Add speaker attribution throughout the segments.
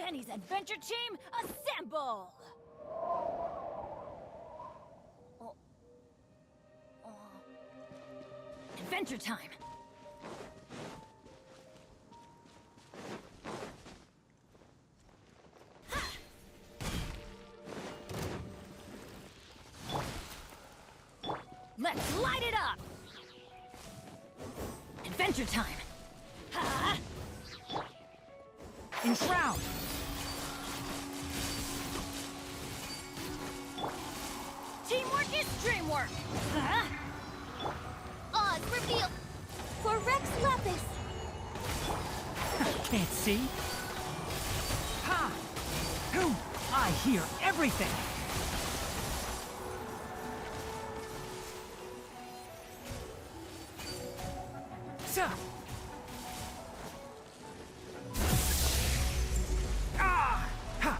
Speaker 1: Penny's adventure team, assemble! Adventure time! Let's light it up! Adventure time! Ha!
Speaker 2: Enshroud!
Speaker 1: Teamwork is dreamwork! Huh?
Speaker 3: Oz, reveal! For Rex Lapis!
Speaker 2: Can't see? Ha! Who? I hear everything! Sa! Ah! Ha!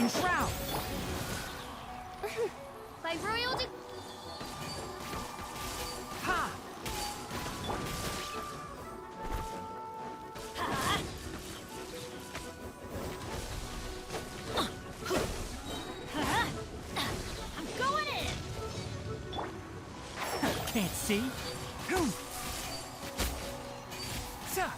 Speaker 2: Enshroud!
Speaker 3: By royal
Speaker 2: Ha!
Speaker 1: I'm going in!
Speaker 2: Can't see? Who? Sa!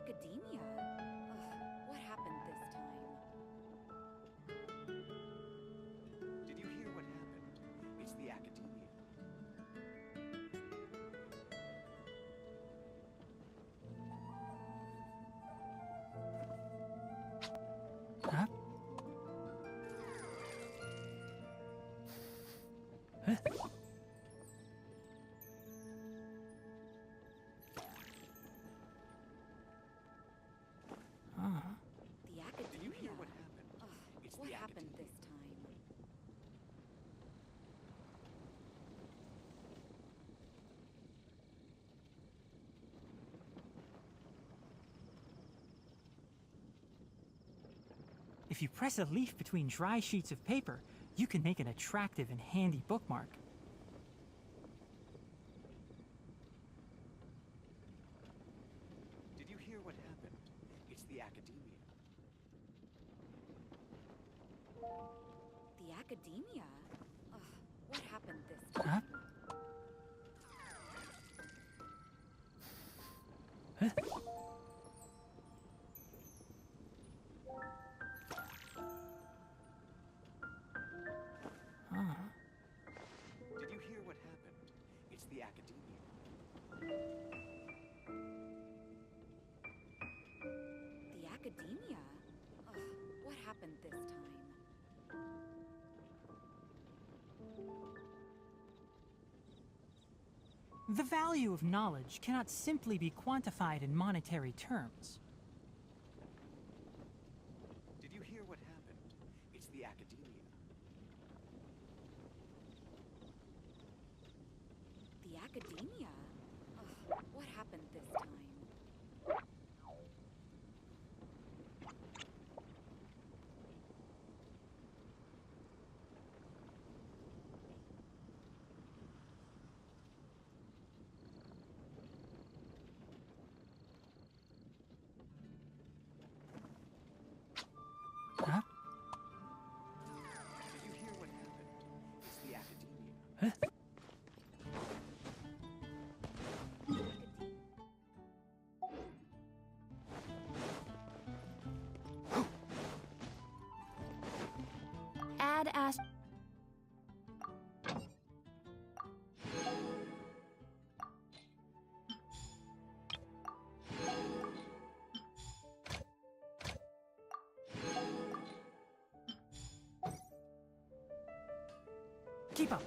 Speaker 4: academia. Ugh, what happened this time?
Speaker 5: Did you hear what happened? It's the academia.
Speaker 2: Huh? Huh?
Speaker 4: The academia.
Speaker 5: Did you hear what happened?
Speaker 4: Ugh,
Speaker 5: It's
Speaker 4: what
Speaker 5: the
Speaker 4: happened
Speaker 5: academia.
Speaker 4: this time?
Speaker 2: If you press a leaf between dry sheets of paper, you can make an attractive and handy bookmark.
Speaker 5: Did you hear what happened? It's the academia.
Speaker 4: The academia? Ugh, what happened this
Speaker 2: Huh?
Speaker 4: time?
Speaker 2: Huh?
Speaker 5: Did you hear what happened? It's the academia.
Speaker 4: The academia? Ugh, what happened this time?
Speaker 2: The value of knowledge cannot simply be quantified in monetary terms.
Speaker 5: Did you hear what happened? It's the academia.
Speaker 4: The academia? Ugh, what happened this time?
Speaker 2: Huh?
Speaker 5: Did you hear what happened? It's the academia.
Speaker 2: Huh?
Speaker 3: Add as.
Speaker 2: Keep up.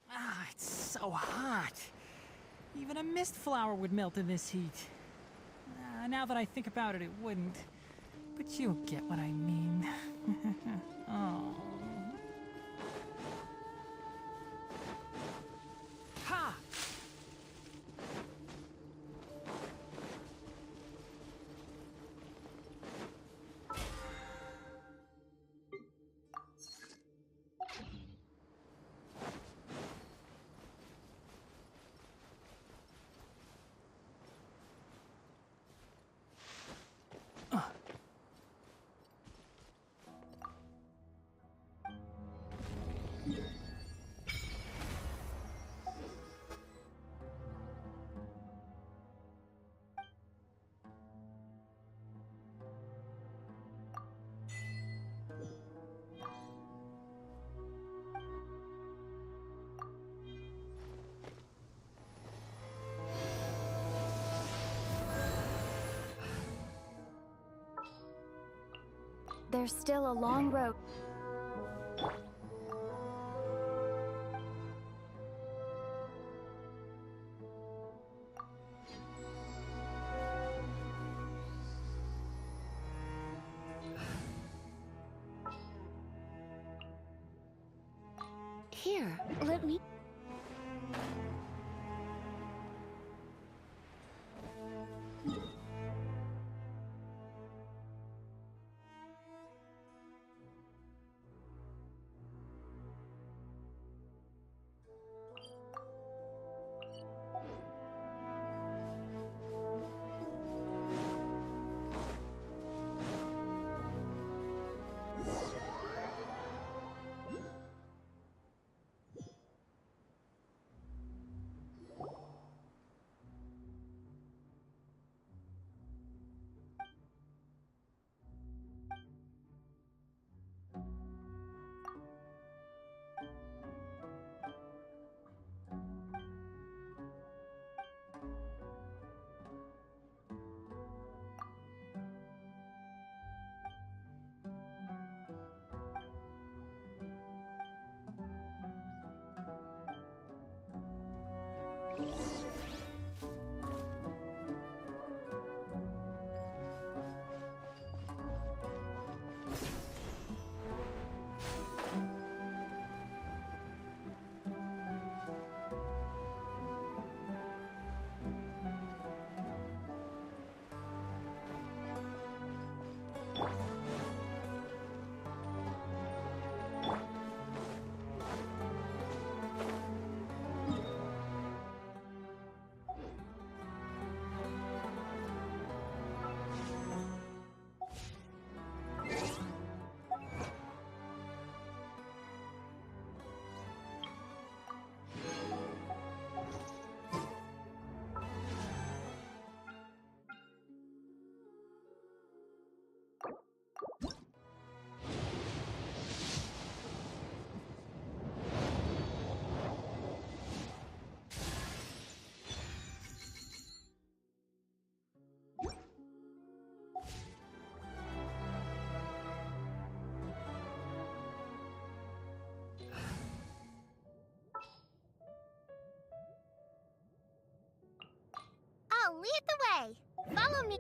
Speaker 2: Ah, it's so hot. Even a mist flower would melt in this heat. Now that I think about it, it wouldn't. But you'll get what I mean. Oh. Ha!
Speaker 3: There's still a long road. Here, let me... I'll lead the way. Follow me.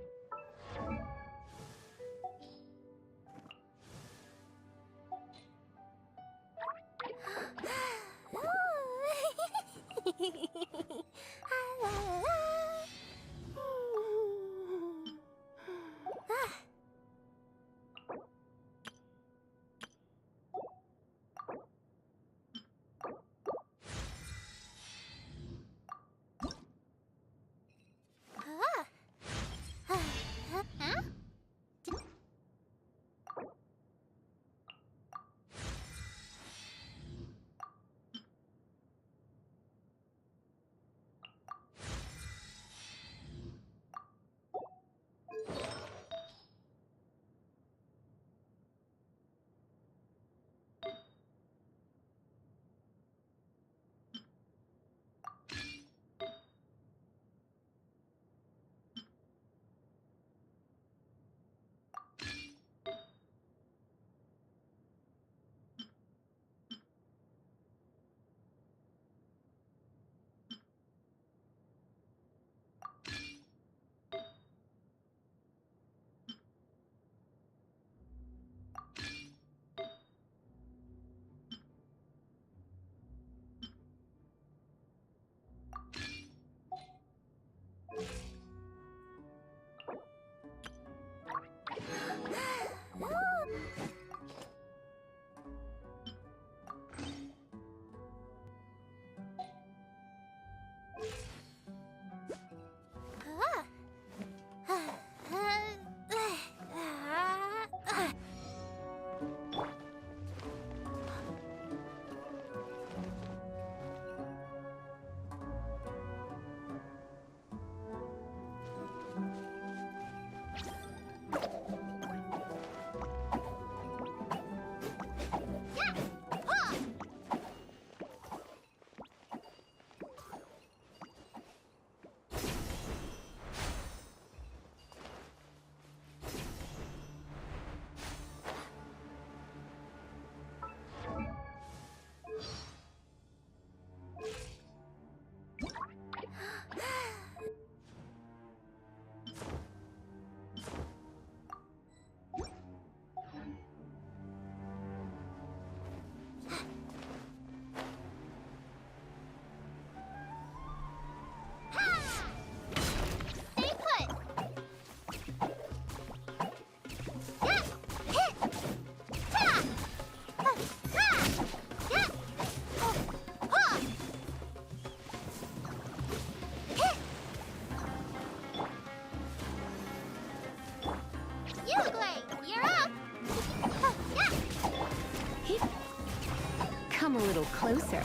Speaker 6: closer.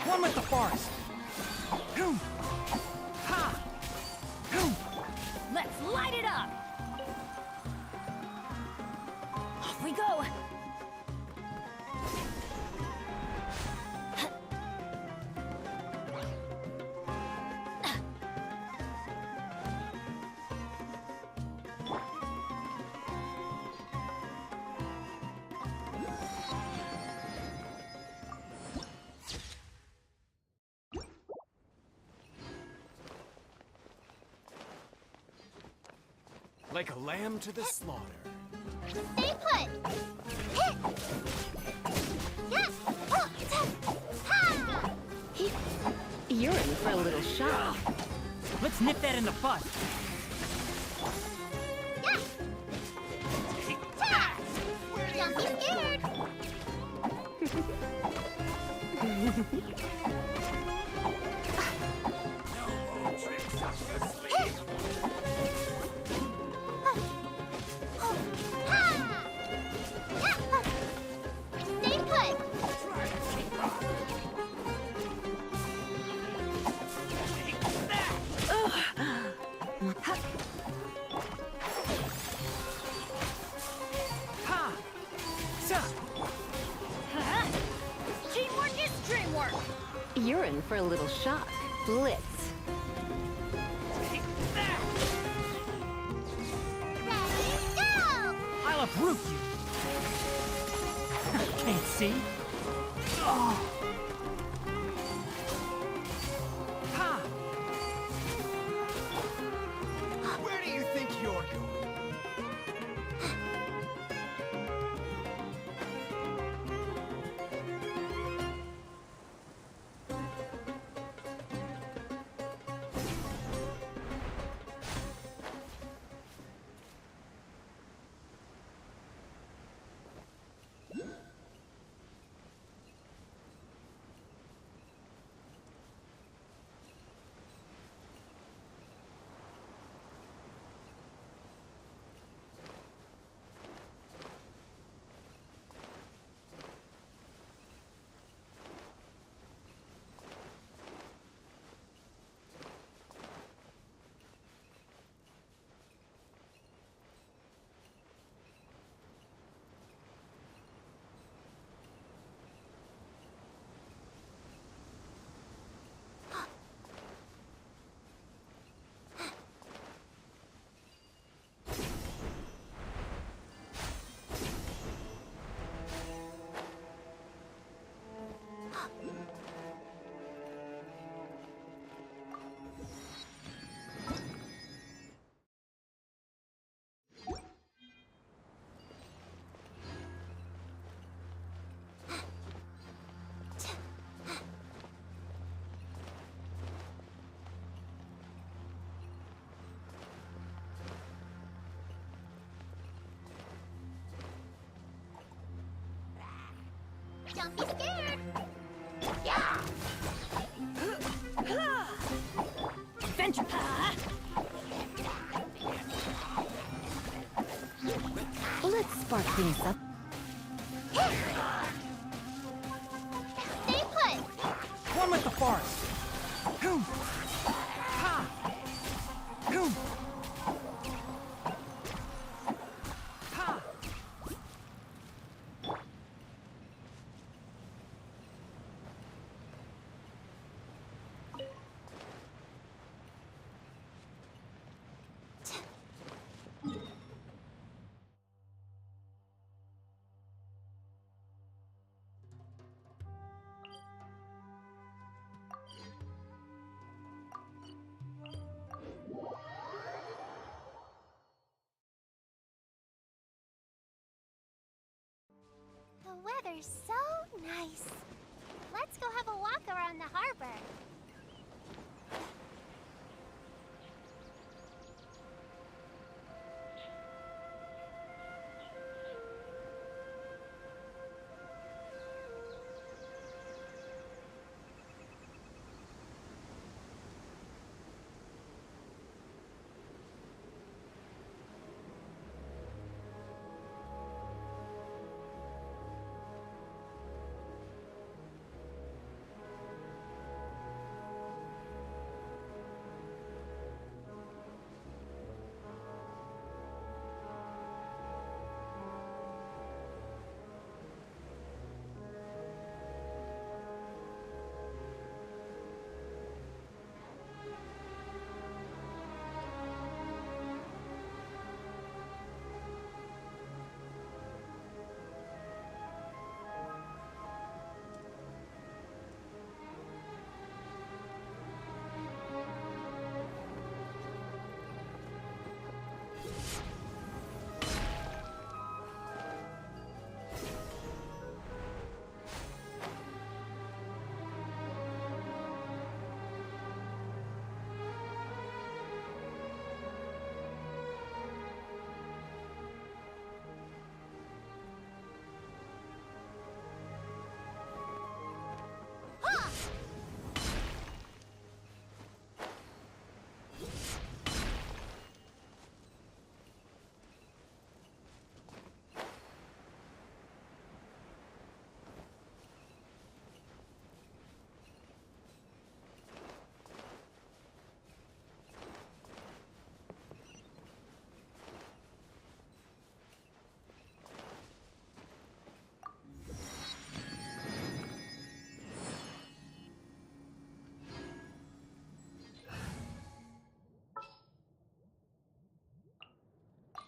Speaker 2: One with the forest. Boom. Ha. Boom.
Speaker 1: Let's light it up! Off we go!
Speaker 5: Like a lamb to the slaughter.
Speaker 3: Stay put! Hit! Yeah! Oh, ha!
Speaker 6: You're in for a little shock.
Speaker 2: Let's nip that in the bud.
Speaker 3: Yeah! Ta! Don't be scared! Stay put!
Speaker 2: Ha. Sa.
Speaker 1: Huh? Teamwork is dreamwork!
Speaker 6: You're in for a little shock. Blitz.
Speaker 3: Ready, go!
Speaker 2: I'll uproot you. Can't see. Oh. Ha.
Speaker 5: Where do you think you're going?
Speaker 3: Don't be scared! Yeah!
Speaker 1: Adventure! Huh?
Speaker 6: Let's spark things up.
Speaker 3: Stay put!
Speaker 2: One with the forest. Boom. Ha. Boom. Ha.
Speaker 3: The weather's so nice. Let's go have a walk around the harbor.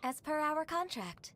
Speaker 3: as per our contract.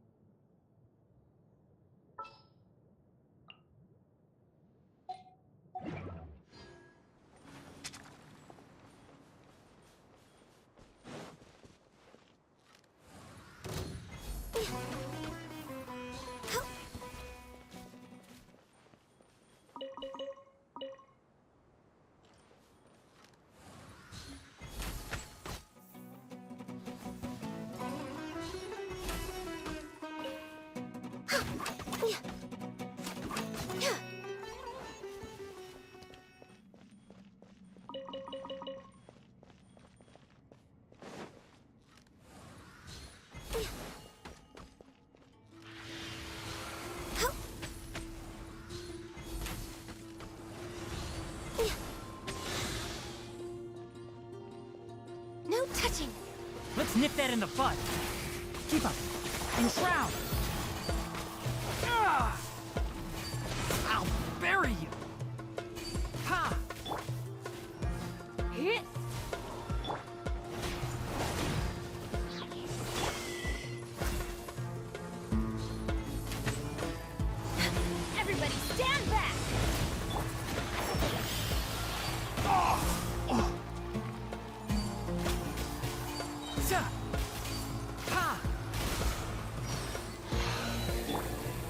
Speaker 3: No touching!
Speaker 2: Let's nip that in the bud. Keep up. Enshroud. Ah! I'll bury you. Ha!
Speaker 1: Hit! Everybody stand back!
Speaker 2: Za! Ha!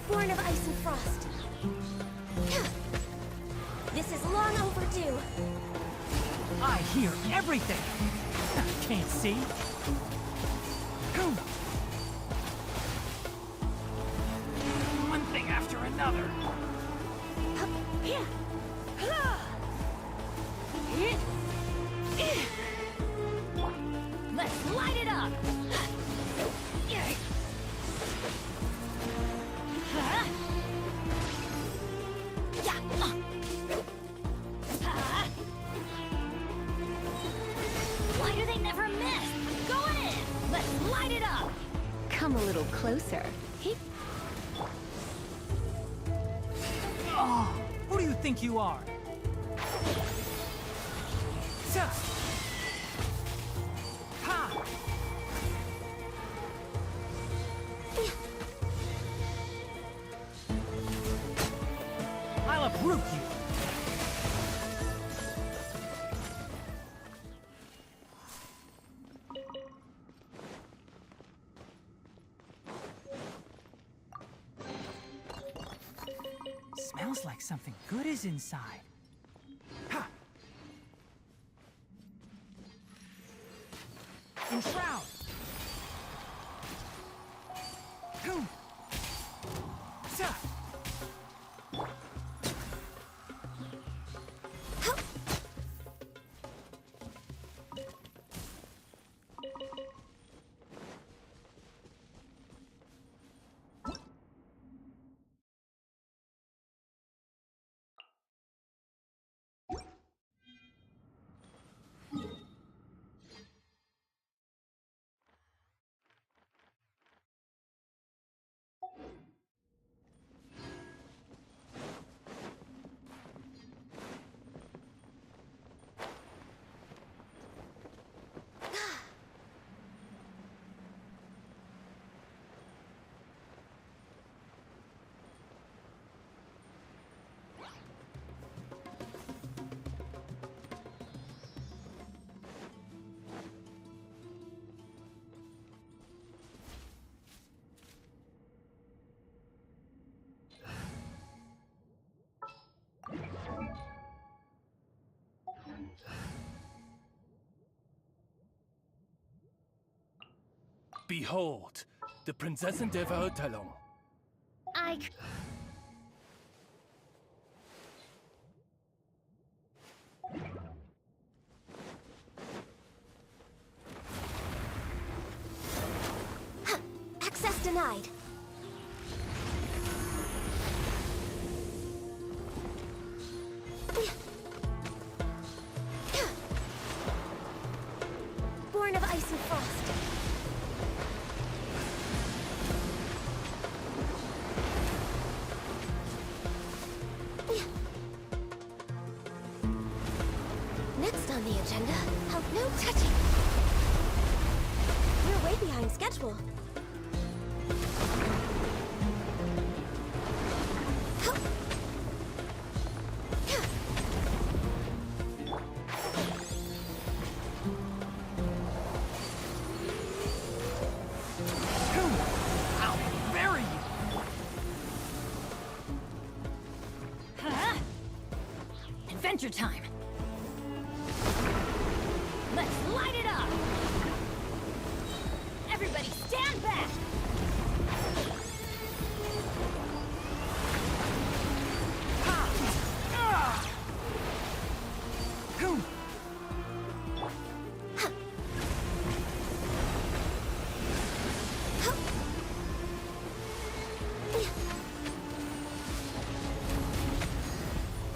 Speaker 3: Born of ice and frost. This is long overdue.
Speaker 2: I hear everything. Can't see. Who? One thing after another.
Speaker 1: Here! Hit! Let's light it up! Why do they never miss? Going in! Let's light it up!
Speaker 6: Come a little closer.
Speaker 2: Oh, who do you think you are? Za! Ha! I'll uproot you. Smells like something good is inside. Ha! Enshroud! Who? Za!
Speaker 7: Behold, the Prinzessin der Verurteilung.
Speaker 3: Access denied. Born of ice and frost. Next on the agenda, no touching. We're way behind schedule.
Speaker 1: adventure time! Let's light it up! Everybody stand back!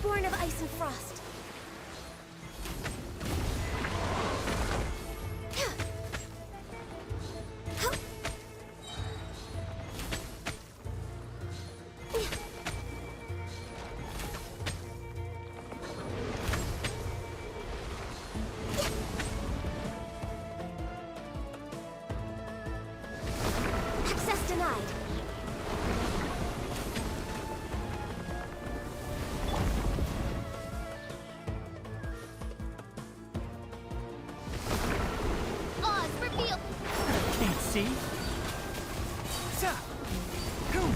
Speaker 3: Born of ice and frost. Access denied. Oz, reveal.
Speaker 2: Can't see. Sa. Boom.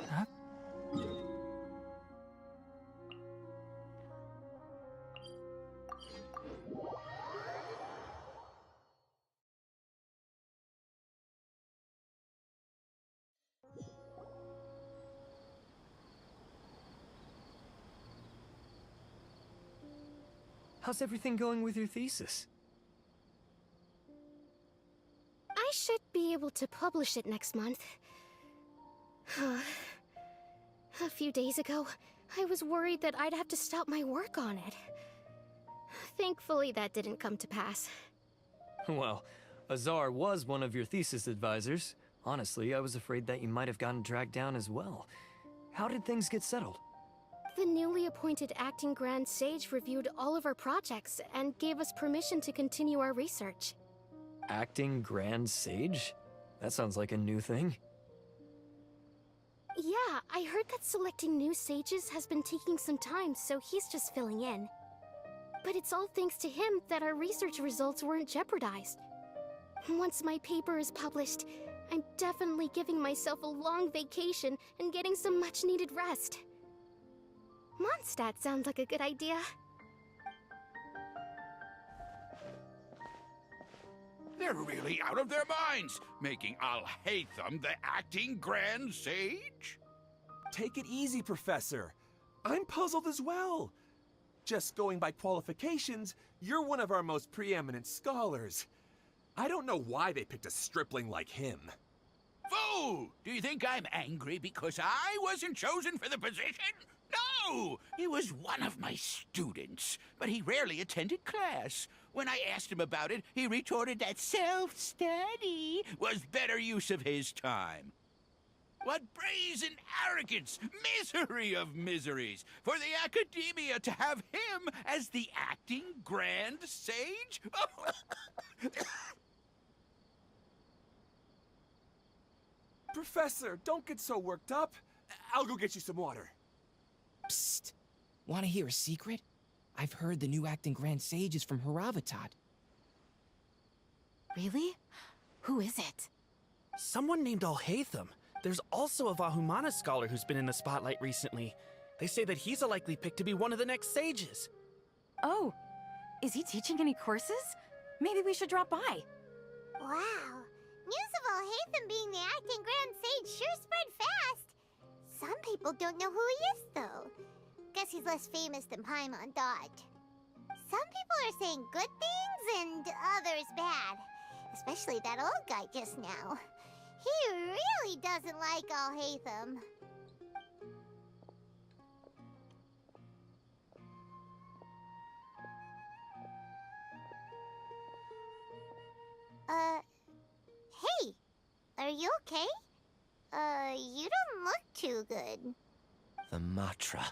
Speaker 2: Huh?
Speaker 8: How's everything going with your thesis?
Speaker 3: I should be able to publish it next month. A few days ago, I was worried that I'd have to stop my work on it. Thankfully, that didn't come to pass.
Speaker 8: Well, Azar was one of your thesis advisors. Honestly, I was afraid that you might have gotten dragged down as well. How did things get settled?
Speaker 3: The newly appointed acting Grand Sage reviewed all of our projects and gave us permission to continue our research.
Speaker 8: Acting Grand Sage? That sounds like a new thing.
Speaker 3: Yeah, I heard that selecting new sages has been taking some time, so he's just filling in. But it's all thanks to him that our research results weren't jeopardized. Once my paper is published, I'm definitely giving myself a long vacation and getting some much-needed rest. Mondstadt sounds like a good idea.
Speaker 9: They're really out of their minds, making Alhaitham the acting Grand Sage?
Speaker 5: Take it easy, Professor. I'm puzzled as well. Just going by qualifications, you're one of our most preeminent scholars. I don't know why they picked a stripling like him.
Speaker 9: Fool! Do you think I'm angry because I wasn't chosen for the position? No! He was one of my students, but he rarely attended class. When I asked him about it, he retorted that self-study was better use of his time. What brazen arrogance! Misery of miseries! For the Academia to have him as the acting Grand Sage?
Speaker 5: Professor, don't get so worked up. I'll go get you some water.
Speaker 10: Psst. Want to hear a secret? I've heard the new acting Grand Sage is from Haravatat.
Speaker 11: Really? Who is it?
Speaker 12: Someone named Alhaitham. There's also a Vahumana scholar who's been in the spotlight recently. They say that he's a likely pick to be one of the next sages.
Speaker 11: Oh, is he teaching any courses? Maybe we should drop by.
Speaker 13: Wow. News of Alhaitham being the acting Grand Sage sure spread fast. Some people don't know who he is, though. Guess he's less famous than Paimon thought. Some people are saying good things and others bad. Especially that old guy just now. He really doesn't like Alhaitham. Hey, are you okay? You don't look too good.
Speaker 12: The Matra.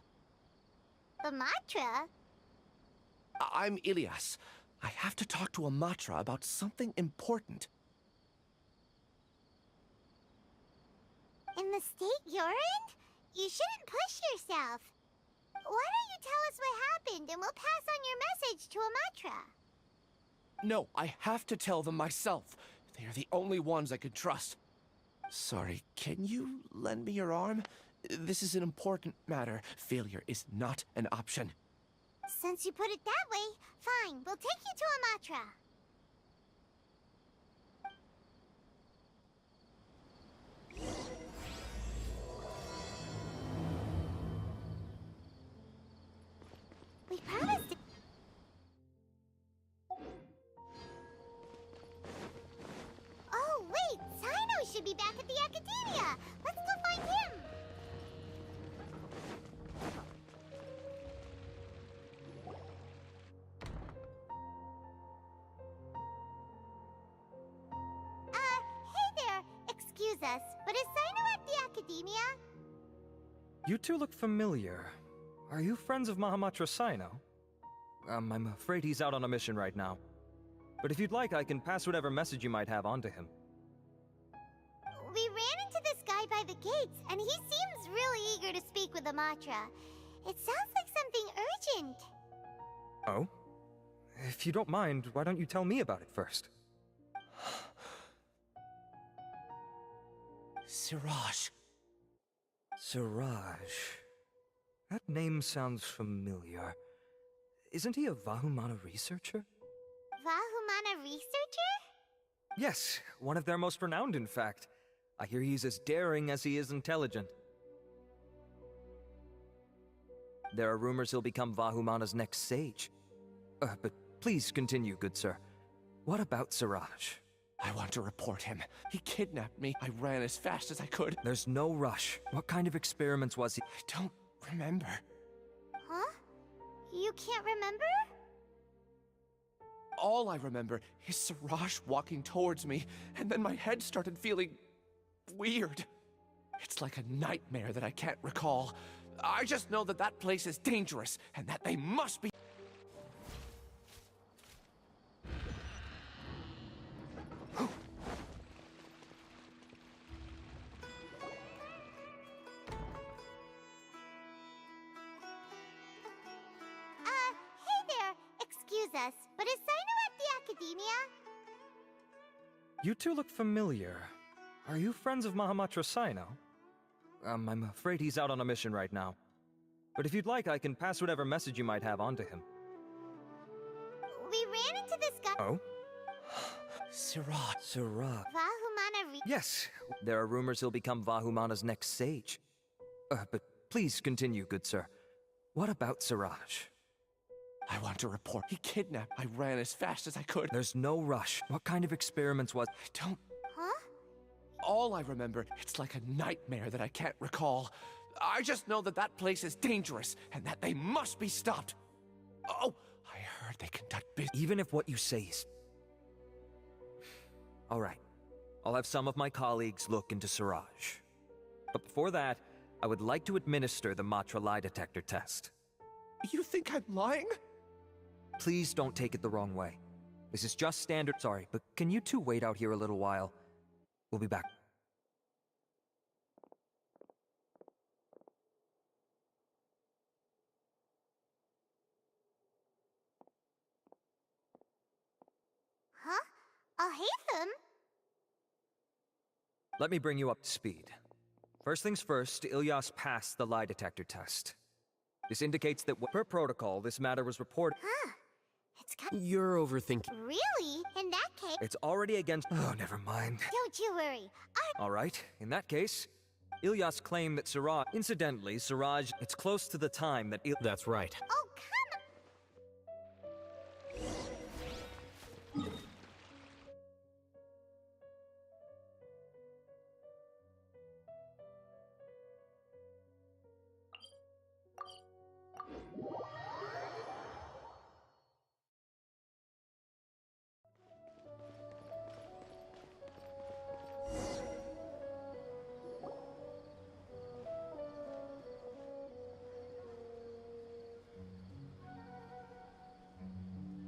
Speaker 13: The Matra?
Speaker 12: I'm Ilias. I have to talk to a Matra about something important.
Speaker 13: In the state you're in? You shouldn't push yourself. Why don't you tell us what happened and we'll pass on your message to a Matra?
Speaker 12: No, I have to tell them myself. They are the only ones I can trust. Sorry, can you lend me your arm? This is an important matter. Failure is not an option.
Speaker 13: Since you put it that way, fine. We'll take you to a Matra. We promised it. Oh, wait! Sino should be back at the Academia! Let's go find him! Hey there! Excuse us, but is Sino at the Academia?
Speaker 14: You two look familiar. Are you friends of Mahamatra Sino? I'm afraid he's out on a mission right now. But if you'd like, I can pass whatever message you might have on to him.
Speaker 13: We ran into this guy by the gates, and he seems really eager to speak with the Matra. It sounds like something urgent.
Speaker 14: Oh? If you don't mind, why don't you tell me about it first?
Speaker 12: Siraj.
Speaker 14: Siraj. That name sounds familiar. Isn't he a Vahumana researcher?
Speaker 13: Vahumana researcher?
Speaker 14: Yes, one of their most renowned, in fact. I hear he's as daring as he is intelligent. There are rumors he'll become Vahumana's next sage. But please continue, good sir. What about Siraj?
Speaker 12: I want to report him. He kidnapped me. I ran as fast as I could.
Speaker 14: There's no rush. What kind of experiments was he?
Speaker 12: I don't remember.
Speaker 13: Huh? You can't remember?
Speaker 12: All I remember is Siraj walking towards me, and then my head started feeling weird. It's like a nightmare that I can't recall. I just know that that place is dangerous, and that they must be...
Speaker 13: Hey there! Excuse us, but is Sino at the Academia?
Speaker 14: You two look familiar. Are you friends of Mahamatra Sino? I'm afraid he's out on a mission right now. But if you'd like, I can pass whatever message you might have on to him.
Speaker 13: We ran into this guy.
Speaker 14: Oh?
Speaker 12: Siraj.
Speaker 14: Siraj.
Speaker 13: Vahumana
Speaker 14: Yes, there are rumors he'll become Vahumana's next sage. But please continue, good sir. What about Siraj?
Speaker 12: I want to report. He kidnapped. I ran as fast as I could.
Speaker 14: There's no rush. What kind of experiments was...
Speaker 12: I don't...
Speaker 13: Huh?
Speaker 12: All I remember, it's like a nightmare that I can't recall. I just know that that place is dangerous, and that they must be stopped. Oh, I heard they conduct business.
Speaker 14: Even if what you say is... All right. I'll have some of my colleagues look into Siraj. But before that, I would like to administer the Matra lie detector test.
Speaker 12: You think I'm lying?
Speaker 14: Please don't take it the wrong way. This is just standard... Sorry, but can you two wait out here a little while? We'll be back.
Speaker 13: Huh? Alhaitham?
Speaker 14: Let me bring you up to speed. First things first, Ilyas passed the lie detector test. This indicates that per protocol, this matter was reported.
Speaker 13: Huh. It's kind
Speaker 15: You're overthinking.
Speaker 13: Really? In that case...
Speaker 14: It's already against. Oh, never mind.
Speaker 13: Don't you worry.
Speaker 14: All right, in that case, Ilyas claimed that Siraj. Incidentally, Siraj, it's close to the time that
Speaker 15: That's right.
Speaker 13: Oh, come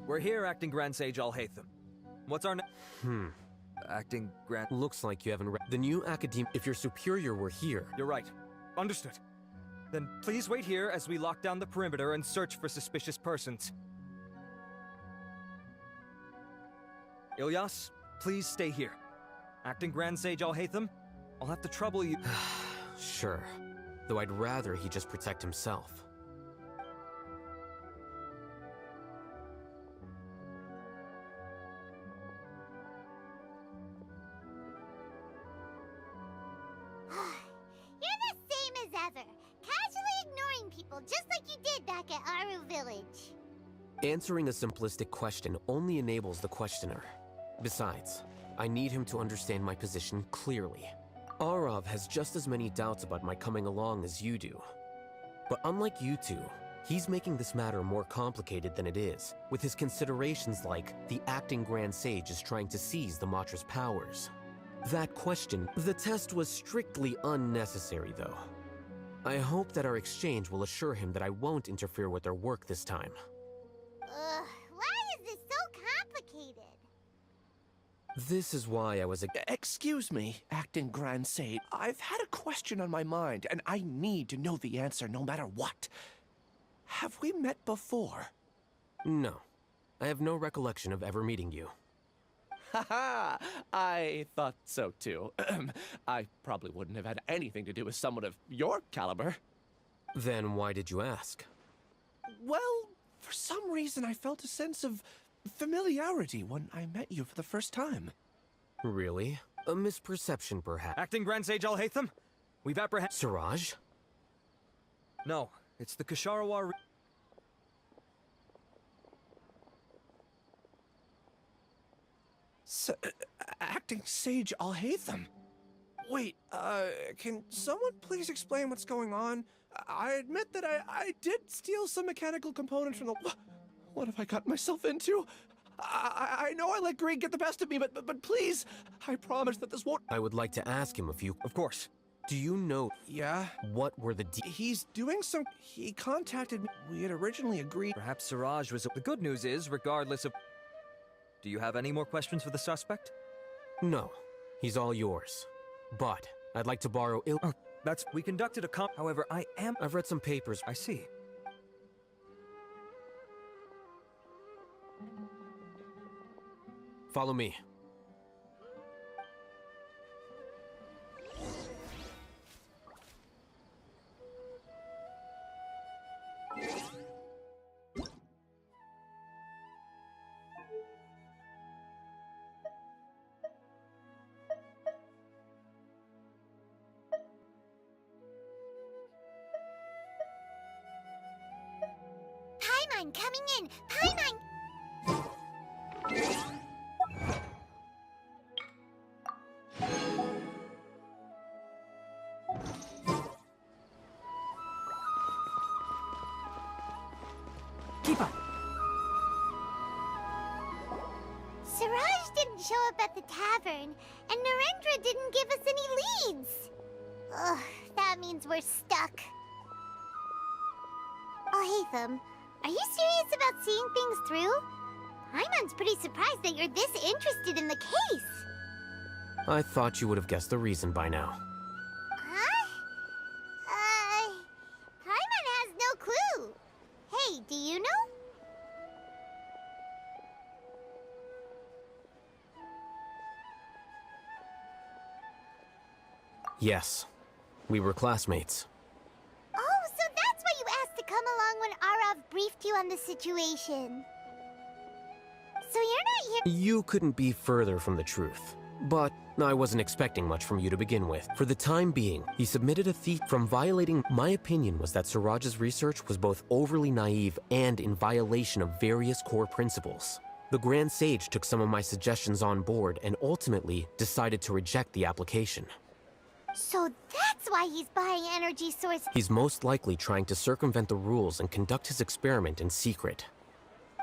Speaker 14: We're here, Acting Grand Sage Al-Haytham. What's our name? Acting Grand...
Speaker 15: Looks like you haven't read the new academe. If your superior were here...
Speaker 14: You're right. Understood. Then please wait here as we lock down the perimeter and search for suspicious persons. Ilyas, please stay here. Acting Grand Sage Al-Haytham, I'll have to trouble you...
Speaker 15: Sure. Though I'd rather he just protect himself.
Speaker 13: You're the same as ever. Casually ignoring people, just like you did back at Aru Village.
Speaker 15: Answering a simplistic question only enables the questioner. Besides, I need him to understand my position clearly. Arav has just as many doubts about my coming along as you do. But unlike you two, he's making this matter more complicated than it is, with his considerations like the acting Grand Sage is trying to seize the Matra's powers. That question, the test was strictly unnecessary though. I hope that our exchange will assure him that I won't interfere with their work this time.
Speaker 13: Why is this so complicated?
Speaker 15: This is why I was
Speaker 12: Excuse me, Acting Grand Sage. I've had a question on my mind, and I need to know the answer no matter what. Have we met before?
Speaker 15: No. I have no recollection of ever meeting you.
Speaker 12: Haha! I thought so too. I probably wouldn't have had anything to do with someone of your caliber.
Speaker 15: Then why did you ask?
Speaker 12: Well, for some reason I felt a sense of familiarity when I met you for the first time.
Speaker 15: Really? A misperception, perhaps?
Speaker 14: Acting Grand Sage Al-Haytham, we've apprehended...
Speaker 15: Siraj?
Speaker 14: No, it's the Kasharawar...
Speaker 12: Acting Sage Al-Haytham? Wait, can someone please explain what's going on? I admit that I did steal some mechanical components from the... What have I gotten myself into? I know I let greed get the best of me, but please, I promise that this won't...
Speaker 15: I would like to ask him if you...
Speaker 14: Of course.
Speaker 15: Do you know...
Speaker 12: Yeah?
Speaker 15: What were the
Speaker 12: He's doing some... He contacted me. We had originally agreed...
Speaker 14: Perhaps Siraj was... The good news is, regardless of... Do you have any more questions for the suspect?
Speaker 15: No. He's all yours. But I'd like to borrow
Speaker 14: We conducted a However,
Speaker 15: I've read some papers.
Speaker 14: I see.
Speaker 15: Follow me.
Speaker 13: Paimon coming in! Paimon!
Speaker 2: Keep up!
Speaker 13: Siraj didn't show up at the tavern, and Narendra didn't give us any leads. Ugh, that means we're stuck. Oh, Haytham, are you serious about seeing things through? Paimon's pretty surprised that you're this interested in the case.
Speaker 15: I thought you would have guessed the reason by now.
Speaker 13: Huh? Paimon has no clue. Hey, do you know?
Speaker 15: Yes. We were classmates.
Speaker 13: Oh, so that's why you asked to come on the situation. So you're not here.
Speaker 15: You couldn't be further from the truth. But I wasn't expecting much from you to begin with. For the time being, he submitted a thief from violating. My opinion was that Suraj's research was both overly naive and in violation of various core principles. The Grand Sage took some of my suggestions on board and ultimately decided to reject the application.
Speaker 13: So that's why he's buying energy sources.
Speaker 15: He's most likely trying to circumvent the rules and conduct his experiment in secret.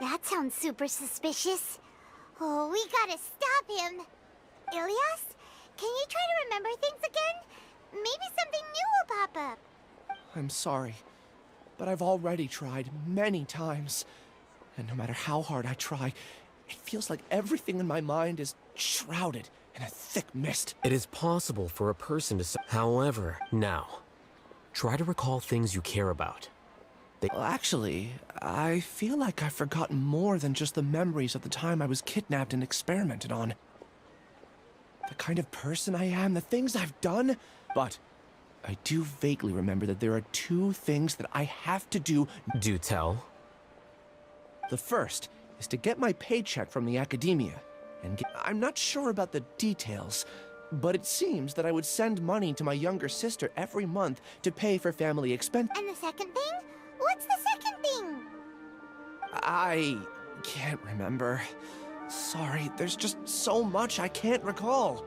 Speaker 13: That sounds super suspicious. Oh, we gotta stop him. Ilias, can you try to remember things again? Maybe something new will pop up.
Speaker 12: I'm sorry, but I've already tried many times. And no matter how hard I try, it feels like everything in my mind is shrouded in a thick mist.
Speaker 15: It is possible for a person to... However, now, try to recall things you care about.
Speaker 12: Well, actually, I feel like I've forgotten more than just the memories of the time I was kidnapped and experimented on. The kind of person I am, the things I've done. But I do vaguely remember that there are 2 things that I have to do.
Speaker 15: Do tell.
Speaker 12: The first is to get my paycheck from the academia. And I'm not sure about the details, but it seems that I would send money to my younger sister every month to pay for family expenses.
Speaker 13: And the second thing? What's the second thing?
Speaker 12: I can't remember. Sorry, there's just so much I can't recall.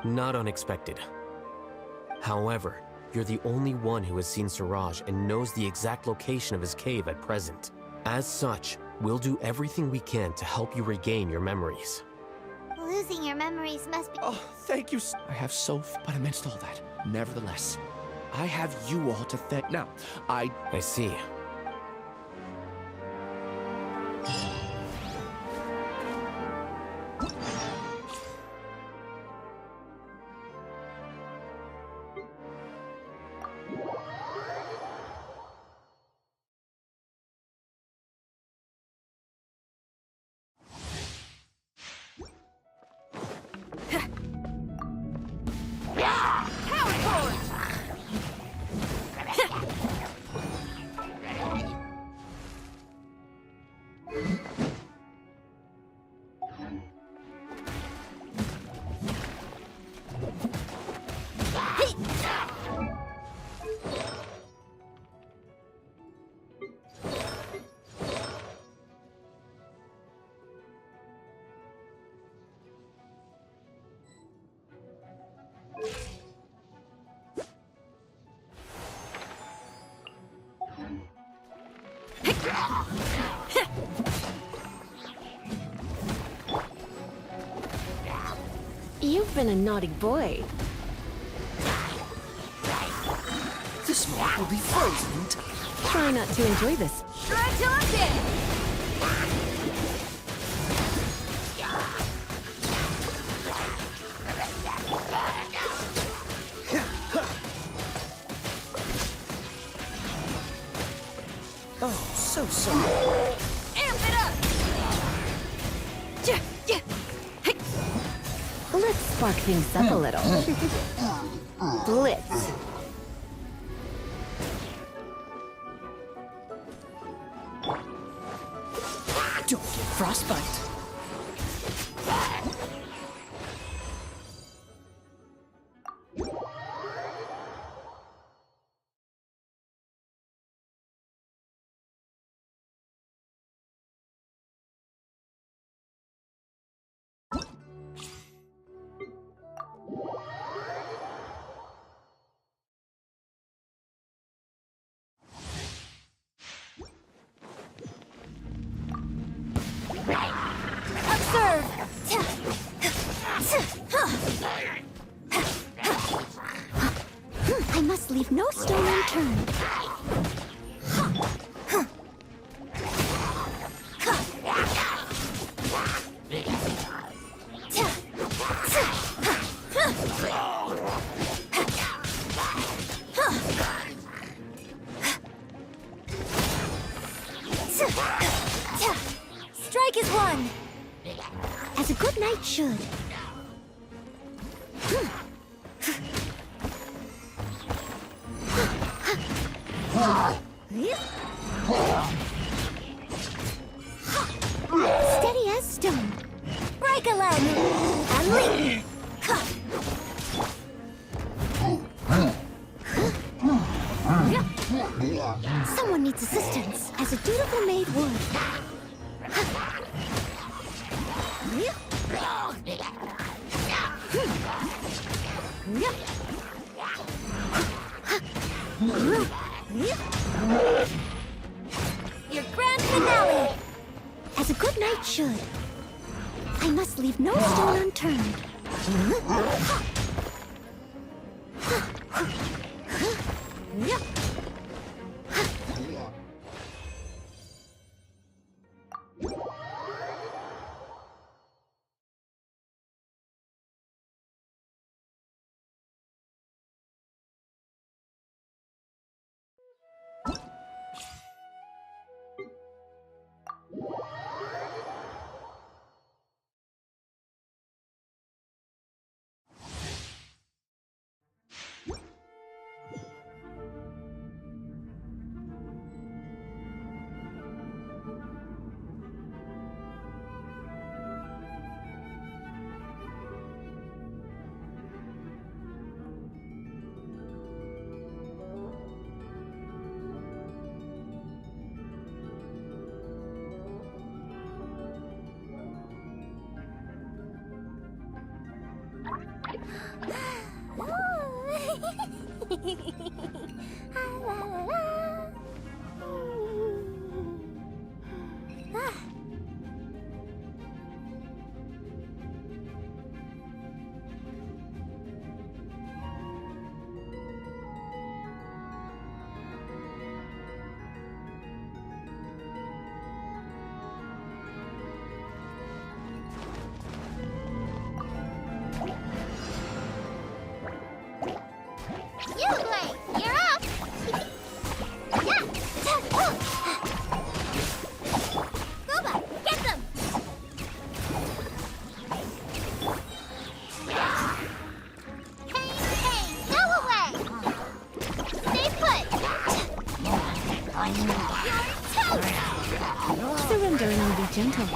Speaker 15: Not unexpected. However, you're the only one who has seen Suraj and knows the exact location of his cave at present. As such, we'll do everything we can to help you regain your memories.
Speaker 13: Losing your memories must be...
Speaker 12: Oh, thank you. I have but amidst all that, nevertheless, I have you all to thank. Now, I
Speaker 15: see.
Speaker 6: You've been a naughty boy.
Speaker 10: This map will be frozen in time.
Speaker 6: Try not to enjoy this.
Speaker 1: Try till I'm dead!
Speaker 10: Oh, so sorry.
Speaker 1: Amp it up!
Speaker 6: Let's spark things up a little. Blitz.
Speaker 10: Don't get frostbite.
Speaker 1: Observe!
Speaker 3: I must leave no stone unturned.
Speaker 1: Strike is one!
Speaker 3: As a good knight should. stone. Break a leg and leap. Someone needs assistance, as a dutiful maid would. Your grand finale! As a good knight should. I must leave no stone unturned. You're up! Gooba, get them! Hey, go away! Stay put! You're toast!
Speaker 6: Surrender and be gentle.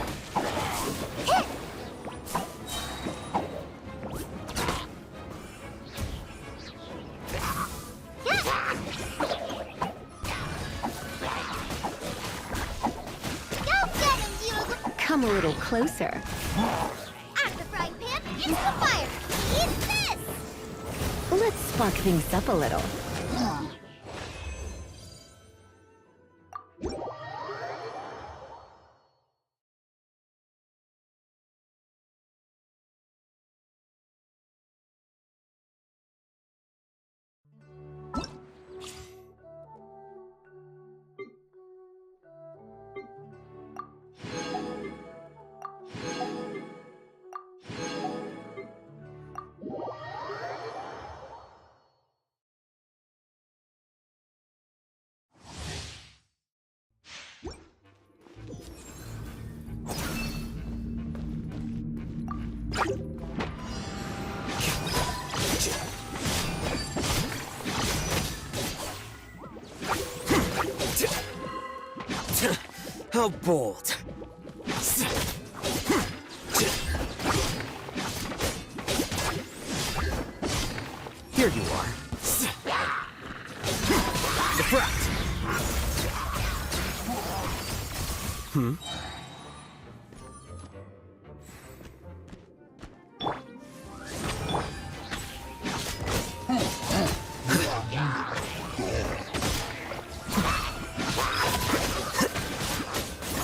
Speaker 6: Come a little closer.
Speaker 13: At the frying pan, it's the fire! Eat this!
Speaker 6: Let's spark things up a little.
Speaker 15: How bold. Here you are. The brat.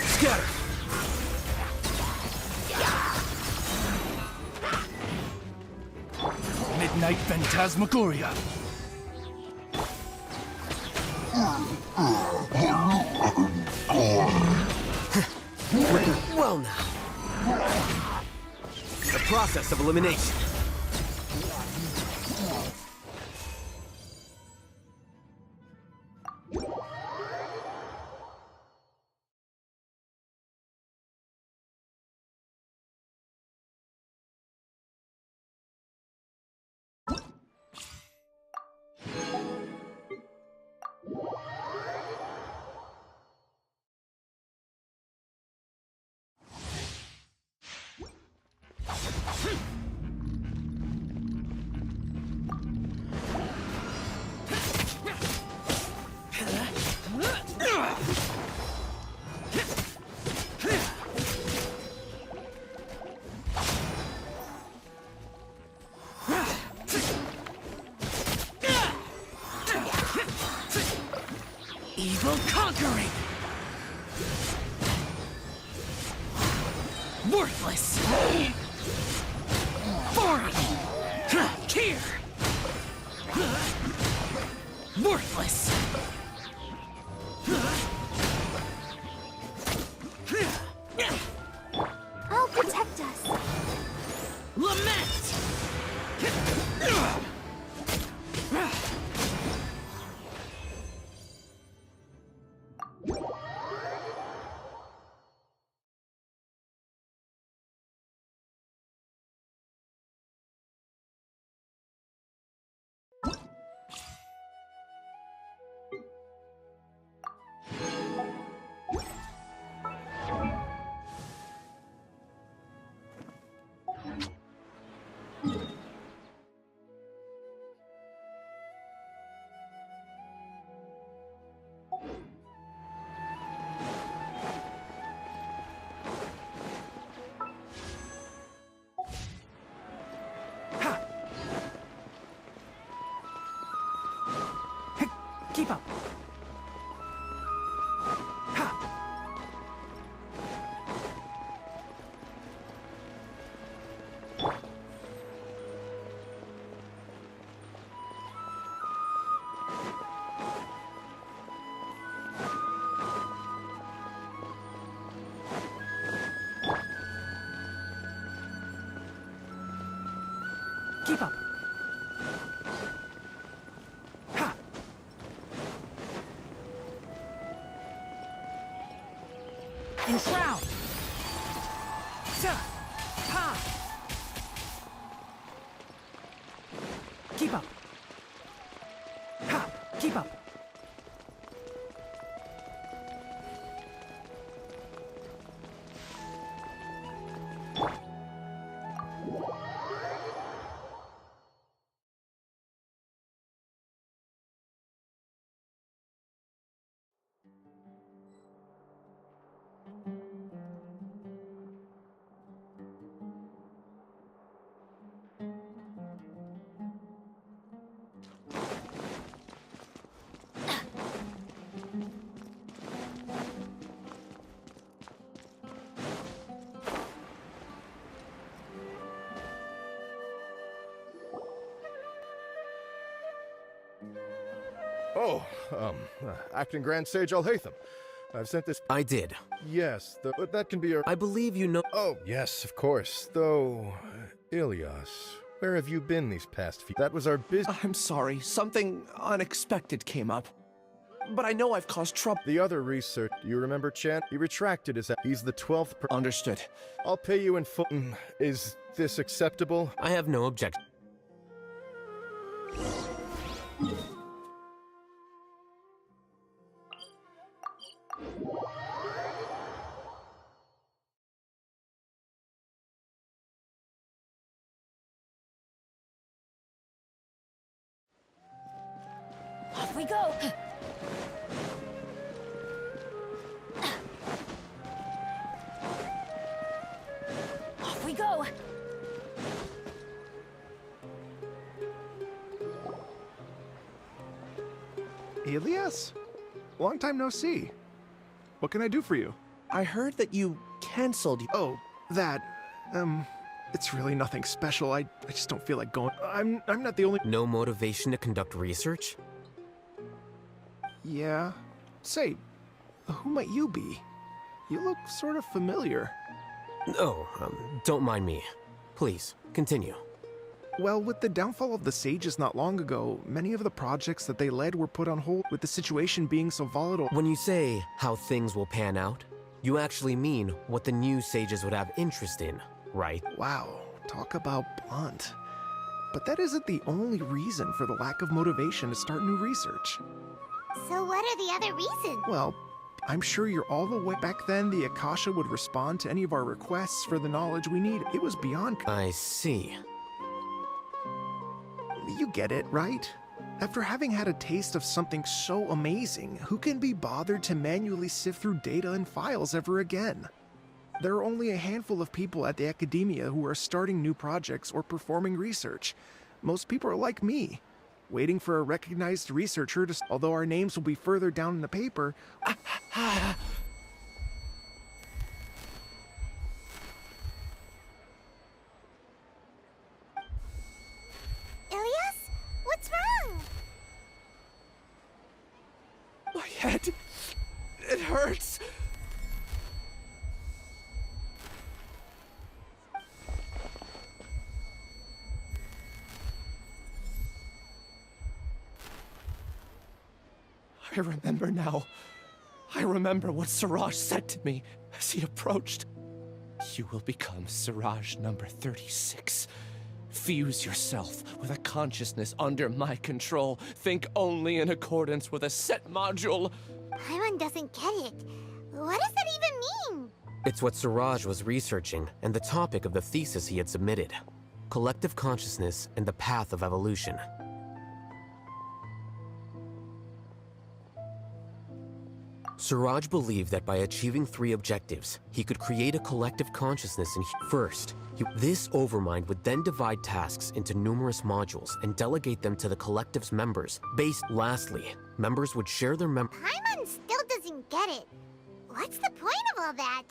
Speaker 15: Scatter.
Speaker 7: Midnight Phantasmagoria.
Speaker 15: Well now. The process of elimination.
Speaker 2: Little conquering! Worthless! Foreign! Here! Worthless!
Speaker 3: I'll protect us.
Speaker 2: Lament! Keep up. Keep up. Enshroud! Ha! Keep up! Ha! Keep up!
Speaker 16: Oh, Acting Grand Sage Alhaitham. I've sent this.
Speaker 15: I did.
Speaker 16: Yes, but that can be a.
Speaker 15: I believe you know.
Speaker 16: Oh, yes, of course. Though, Ilias, where have you been these past few? That was our business.
Speaker 12: I'm sorry, something unexpected came up. But I know I've caused trouble.
Speaker 16: The other research, you remember, Chan? He retracted his. He's the 12th.
Speaker 12: Understood.
Speaker 16: I'll pay you in full. Is this acceptable?
Speaker 15: I have no objection.
Speaker 1: Off we go! Off we go!
Speaker 17: Ilias? Long time no see. What can I do for you?
Speaker 12: I heard that you canceled.
Speaker 17: Oh, that. It's really nothing special. I just don't feel like going. I'm not the only.
Speaker 15: No motivation to conduct research?
Speaker 17: Yeah. Say, who might you be? You look sort of familiar.
Speaker 15: Oh, don't mind me. Please, continue.
Speaker 17: Well, with the downfall of the Sages not long ago, many of the projects that they led were put on hold with the situation being so volatile.
Speaker 15: When you say how things will pan out, you actually mean what the new Sages would have interest in, right?
Speaker 17: Wow, talk about blunt. But that isn't the only reason for the lack of motivation to start new research.
Speaker 13: So what are the other reasons?
Speaker 17: Well, I'm sure you're all the way back then the Akasha would respond to any of our requests for the knowledge we need. It was beyond.
Speaker 15: I see.
Speaker 17: You get it, right? After having had a taste of something so amazing, who can be bothered to manually sift through data and files ever again? There are only a handful of people at the academia who are starting new projects or performing research. Most people are like me. waiting for a recognized researcher to... Although our names will be further down in the paper...
Speaker 13: Ilias? What's wrong?
Speaker 12: My head... it hurts. I remember now. I remember what Siraj said to me as he approached. You will become Siraj number 36. Fuse yourself with a consciousness under my control. Think only in accordance with a set module.
Speaker 13: Paimon doesn't get it. What does that even mean?
Speaker 15: It's what Siraj was researching, and the topic of the thesis he had submitted. Collective consciousness and the path of evolution. Siraj believed that by achieving 3 objectives, he could create a collective consciousness in first. This overmind would then divide tasks into numerous modules and delegate them to the collective's members. Lastly, members would share their
Speaker 13: Paimon still doesn't get it. What's the point of all that?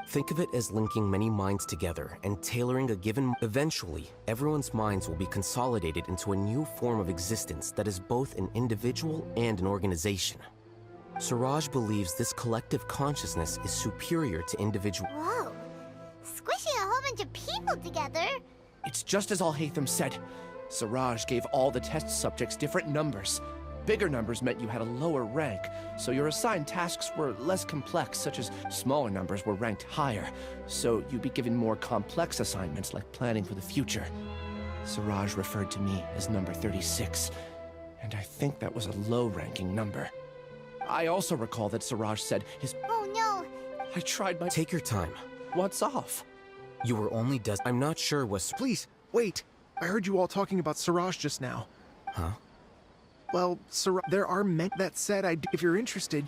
Speaker 15: Think of it as linking many minds together and tailoring a given... Eventually, everyone's minds will be consolidated into a new form of existence that is both an individual and an organization. Siraj believes this collective consciousness is superior to individual...
Speaker 13: Whoa. Squishing a whole bunch of people together?
Speaker 12: It's just as Al-Haytham said. Siraj gave all the test subjects different numbers. Bigger numbers meant you had a lower rank, so your assigned tasks were less complex, such as smaller numbers were ranked higher, so you'd be given more complex assignments like planning for the future. Siraj referred to me as number 36, and I think that was a low-ranking number. I also recall that Siraj said his...
Speaker 13: Oh no!
Speaker 12: I tried my...
Speaker 15: Take your time.
Speaker 12: What's off?
Speaker 15: You were only I'm not sure was...
Speaker 17: Please, wait! I heard you all talking about Siraj just now.
Speaker 15: Huh?
Speaker 17: Well, there are men that said if you're interested...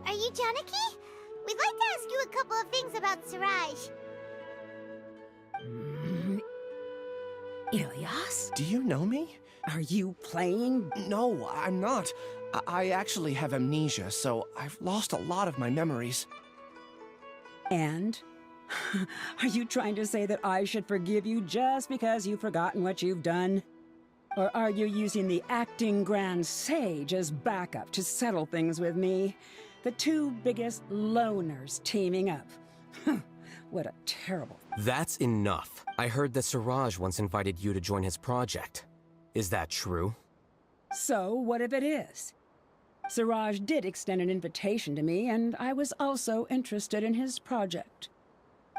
Speaker 13: Are you Janaki? We'd like to ask you a couple of things about Siraj.
Speaker 18: Ilias?
Speaker 12: Do you know me?
Speaker 18: Are you playing?
Speaker 12: No, I'm not. I actually have amnesia, so I've lost a lot of my memories.
Speaker 18: And? Are you trying to say that I should forgive you just because you've forgotten what you've done? Or are you using the acting Grand Sage as backup to settle things with me? The 2 biggest loners teaming up. What a terrible...
Speaker 15: That's enough. I heard that Siraj once invited you to join his project. Is that true?
Speaker 18: So, what if it is? Siraj did extend an invitation to me, and I was also interested in his project.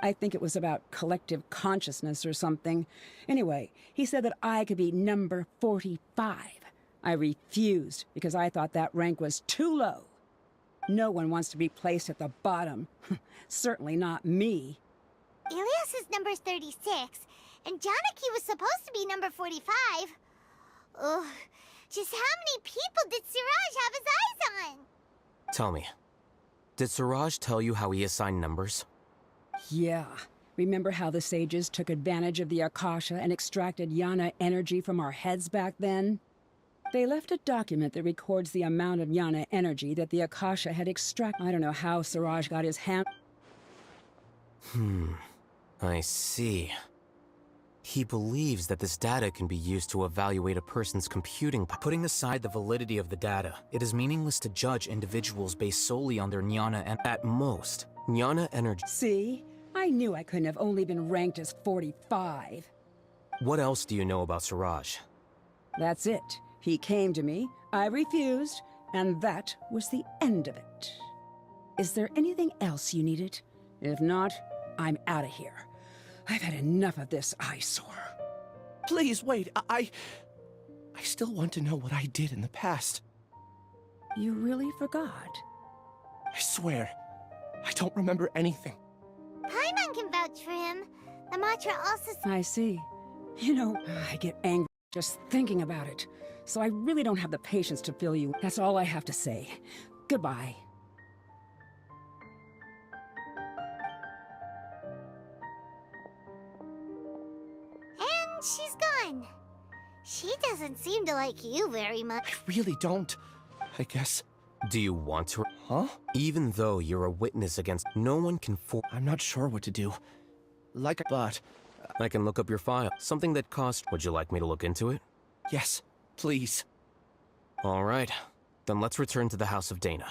Speaker 18: I think it was about collective consciousness or something. Anyway, he said that I could be number 45. I refused because I thought that rank was too low. No one wants to be placed at the bottom. Certainly not me.
Speaker 13: Ilias is number 36, and Janaki was supposed to be number 45. Ugh. Just how many people did Siraj have his eyes on?
Speaker 15: Tell me, did Siraj tell you how he assigned numbers?
Speaker 18: Yeah. Remember how the sages took advantage of the Akasha and extracted Yana energy from our heads back then? They left a document that records the amount of Yana energy that the Akasha had extracted. I don't know how Siraj got his hand...
Speaker 15: I see. He believes that this data can be used to evaluate a person's computing power. Putting aside the validity of the data, it is meaningless to judge individuals based solely on their Jnana and at most, Jnana energy.
Speaker 18: See? I knew I couldn't have only been ranked as 45.
Speaker 15: What else do you know about Siraj?
Speaker 18: That's it. He came to me, I refused, and that was the end of it. Is there anything else you needed? If not, I'm out of here. I've had enough of this eyesore.
Speaker 12: Please, wait. I still want to know what I did in the past.
Speaker 18: You really forgot?
Speaker 12: I swear, I don't remember anything.
Speaker 13: Paimon can vouch for him. The mantra also...
Speaker 18: I see. You know, I get angry just thinking about it. So I really don't have the patience to fill you. That's all I have to say. Goodbye.
Speaker 13: And she's gone. She doesn't seem to like you very much.
Speaker 12: I really don't. I guess.
Speaker 15: Do you want to?
Speaker 12: Huh?
Speaker 15: Even though you're a witness against, no one can
Speaker 12: I'm not sure what to do. But...
Speaker 15: I can look up your file. Something that cost... Would you like me to look into it?
Speaker 12: Yes, please.
Speaker 15: All right. Then let's return to the House of Dana.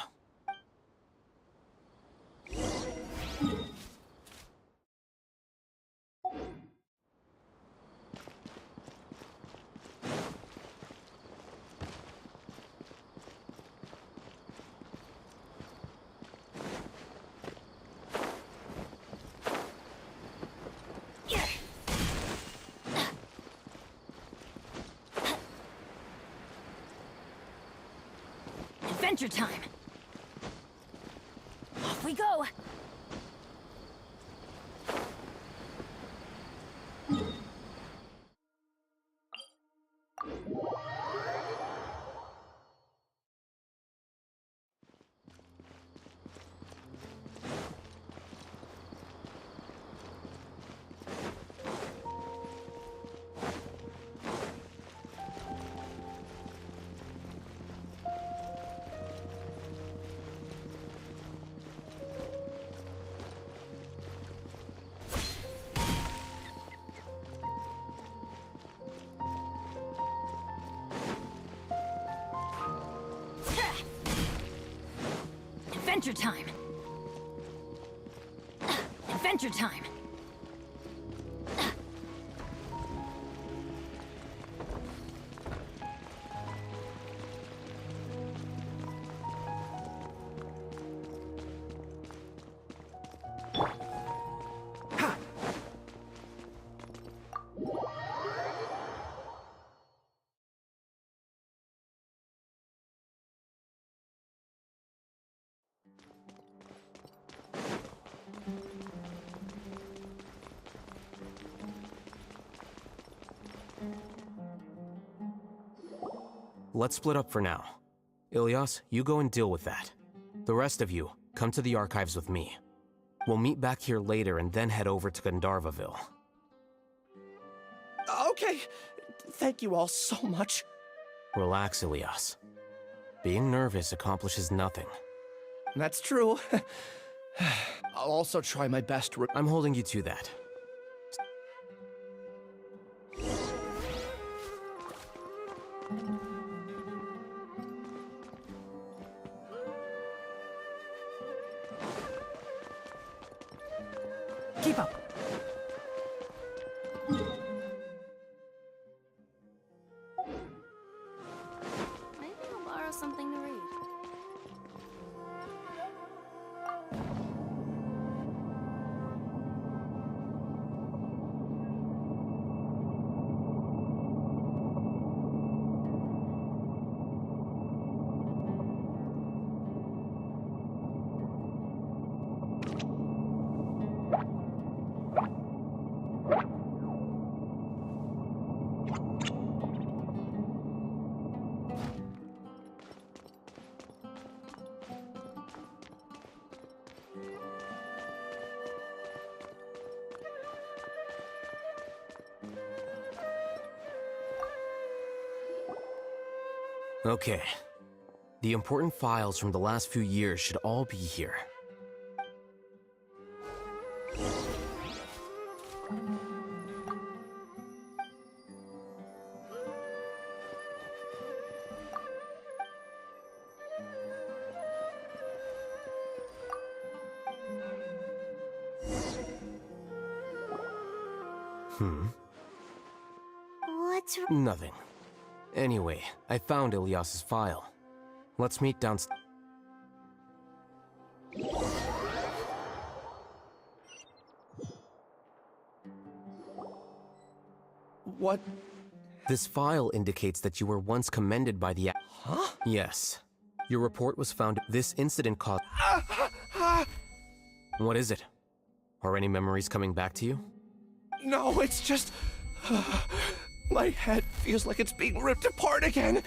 Speaker 1: Adventure time! Off we go! Adventure time! Adventure time!
Speaker 15: Let's split up for now. Ilias, you go and deal with that. The rest of you, come to the archives with me. We'll meet back here later and then head over to Gandharvaville.
Speaker 12: Okay. Thank you all so much.
Speaker 15: Relax, Ilias. Being nervous accomplishes nothing.
Speaker 12: That's true. I'll also try my best to...
Speaker 15: I'm holding you to that.
Speaker 2: Keep up.
Speaker 3: Maybe I'll borrow something to read.
Speaker 15: Okay. The important files from the last few years should all be here.
Speaker 13: What's
Speaker 15: Nothing. Anyway, I found Ilias's file. Let's meet downstairs.
Speaker 12: What?
Speaker 15: This file indicates that you were once commended by the...
Speaker 12: Huh?
Speaker 15: Yes. Your report was found. This incident caused... What is it? Are any memories coming back to you?
Speaker 12: No, it's just... my head feels like it's being ripped apart again.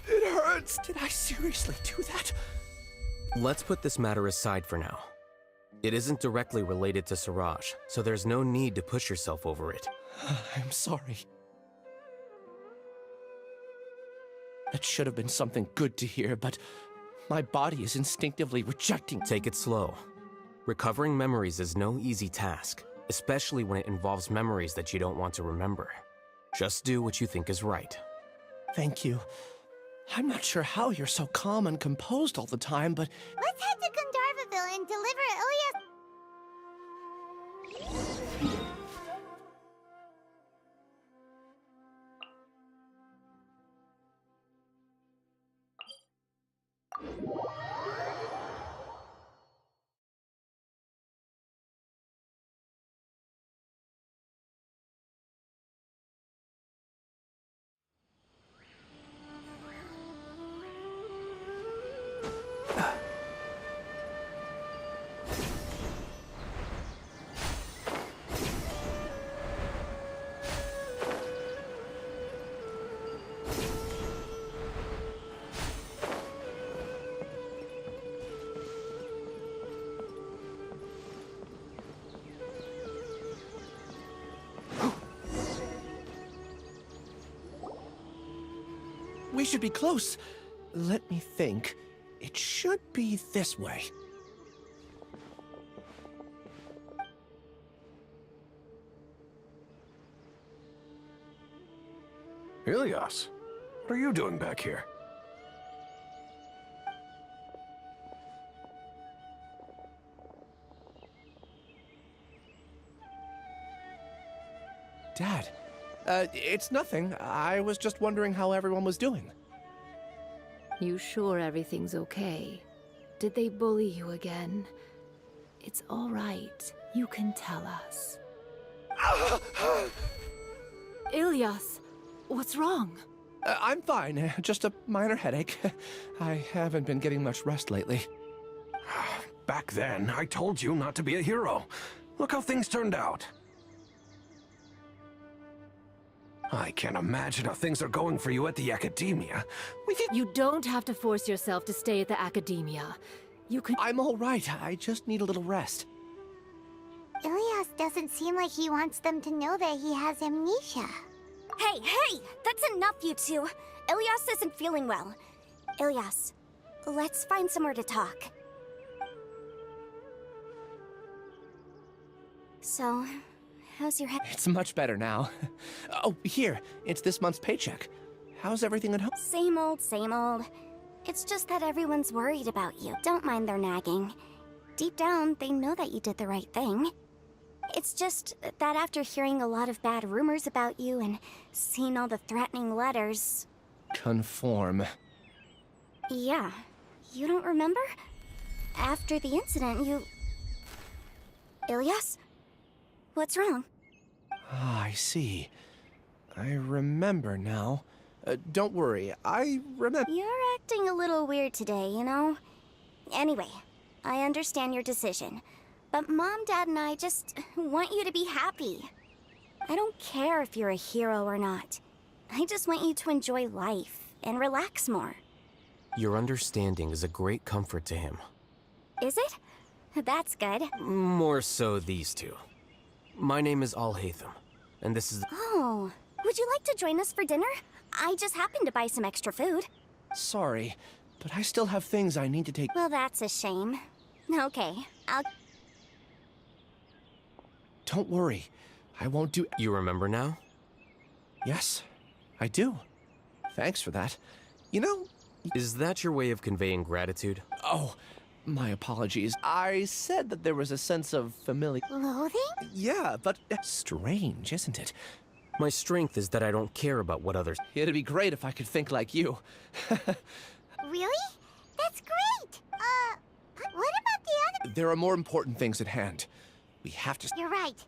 Speaker 12: It hurts. Did I seriously do that?
Speaker 15: Let's put this matter aside for now. It isn't directly related to Siraj, so there's no need to push yourself over it.
Speaker 12: I'm sorry. That should have been something good to hear, but my body is instinctively rejecting.
Speaker 15: Take it slow. Recovering memories is no easy task, especially when it involves memories that you don't want to remember. Just do what you think is right.
Speaker 12: Thank you. I'm not sure how you're so calm and composed all the time, but...
Speaker 13: Let's head to Gandharvaville and deliver Ilyas.
Speaker 12: We should be close. Let me think. It should be this way.
Speaker 7: Ilyas, what are you doing back here?
Speaker 12: Dad, it's nothing. I was just wondering how everyone was doing.
Speaker 19: You sure everything's okay? Did they bully you again? It's all right. You can tell us. Ilyas, what's wrong?
Speaker 12: I'm fine. Just a minor headache. I haven't been getting much rest lately.
Speaker 7: Back then, I told you not to be a hero. Look how things turned out. I can't imagine how things are going for you at the Academia.
Speaker 19: You don't have to force yourself to stay at the Academia. You can—
Speaker 12: I'm all right. I just need a little rest.
Speaker 13: Ilyas doesn't seem like he wants them to know that he has amnesia.
Speaker 3: Hey! That's enough, you two! Ilyas isn't feeling well. Ilyas, let's find somewhere to talk. So, how's your head?
Speaker 12: It's much better now. Oh, here. It's this month's paycheck. How's everything at home?
Speaker 3: Same old, same old. It's just that everyone's worried about you. Don't mind their nagging. Deep down, they know that you did the right thing. It's just that after hearing a lot of bad rumors about you and seeing all the threatening letters...
Speaker 12: Conform.
Speaker 3: Yeah. You don't remember? After the incident, you... Ilyas? What's wrong?
Speaker 12: Ah, I see. I remember now. Don't worry, I remember—
Speaker 3: You're acting a little weird today, you know? Anyway, I understand your decision. But Mom, Dad, and I just want you to be happy. I don't care if you're a hero or not. I just want you to enjoy life and relax more.
Speaker 15: Your understanding is a great comfort to him.
Speaker 3: Is it? That's good.
Speaker 15: More so these two. My name is Al-Haytham, and this is—
Speaker 3: Oh, would you like to join us for dinner? I just happened to buy some extra food.
Speaker 12: Sorry, but I still have things I need to take—
Speaker 3: Well, that's a shame. Okay, I'll—
Speaker 12: Don't worry, I won't do—
Speaker 15: You remember now?
Speaker 12: Yes, I do. Thanks for that. You know—
Speaker 15: Is that your way of conveying gratitude?
Speaker 12: Oh, my apologies. I said that there was a sense of familiar—
Speaker 13: Loathing?
Speaker 12: Yeah, but strange, isn't it?
Speaker 15: My strength is that I don't care about what others—
Speaker 12: It'd be great if I could think like you.
Speaker 13: Really? That's great! What about the other—
Speaker 12: There are more important things at hand. We have to—
Speaker 13: You're right.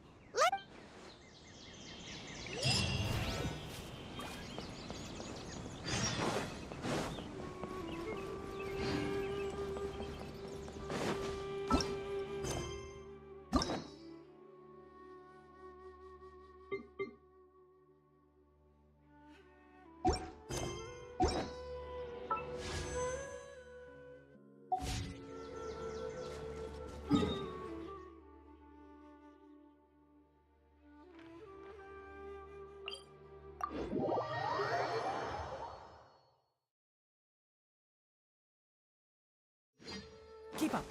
Speaker 2: Keep up.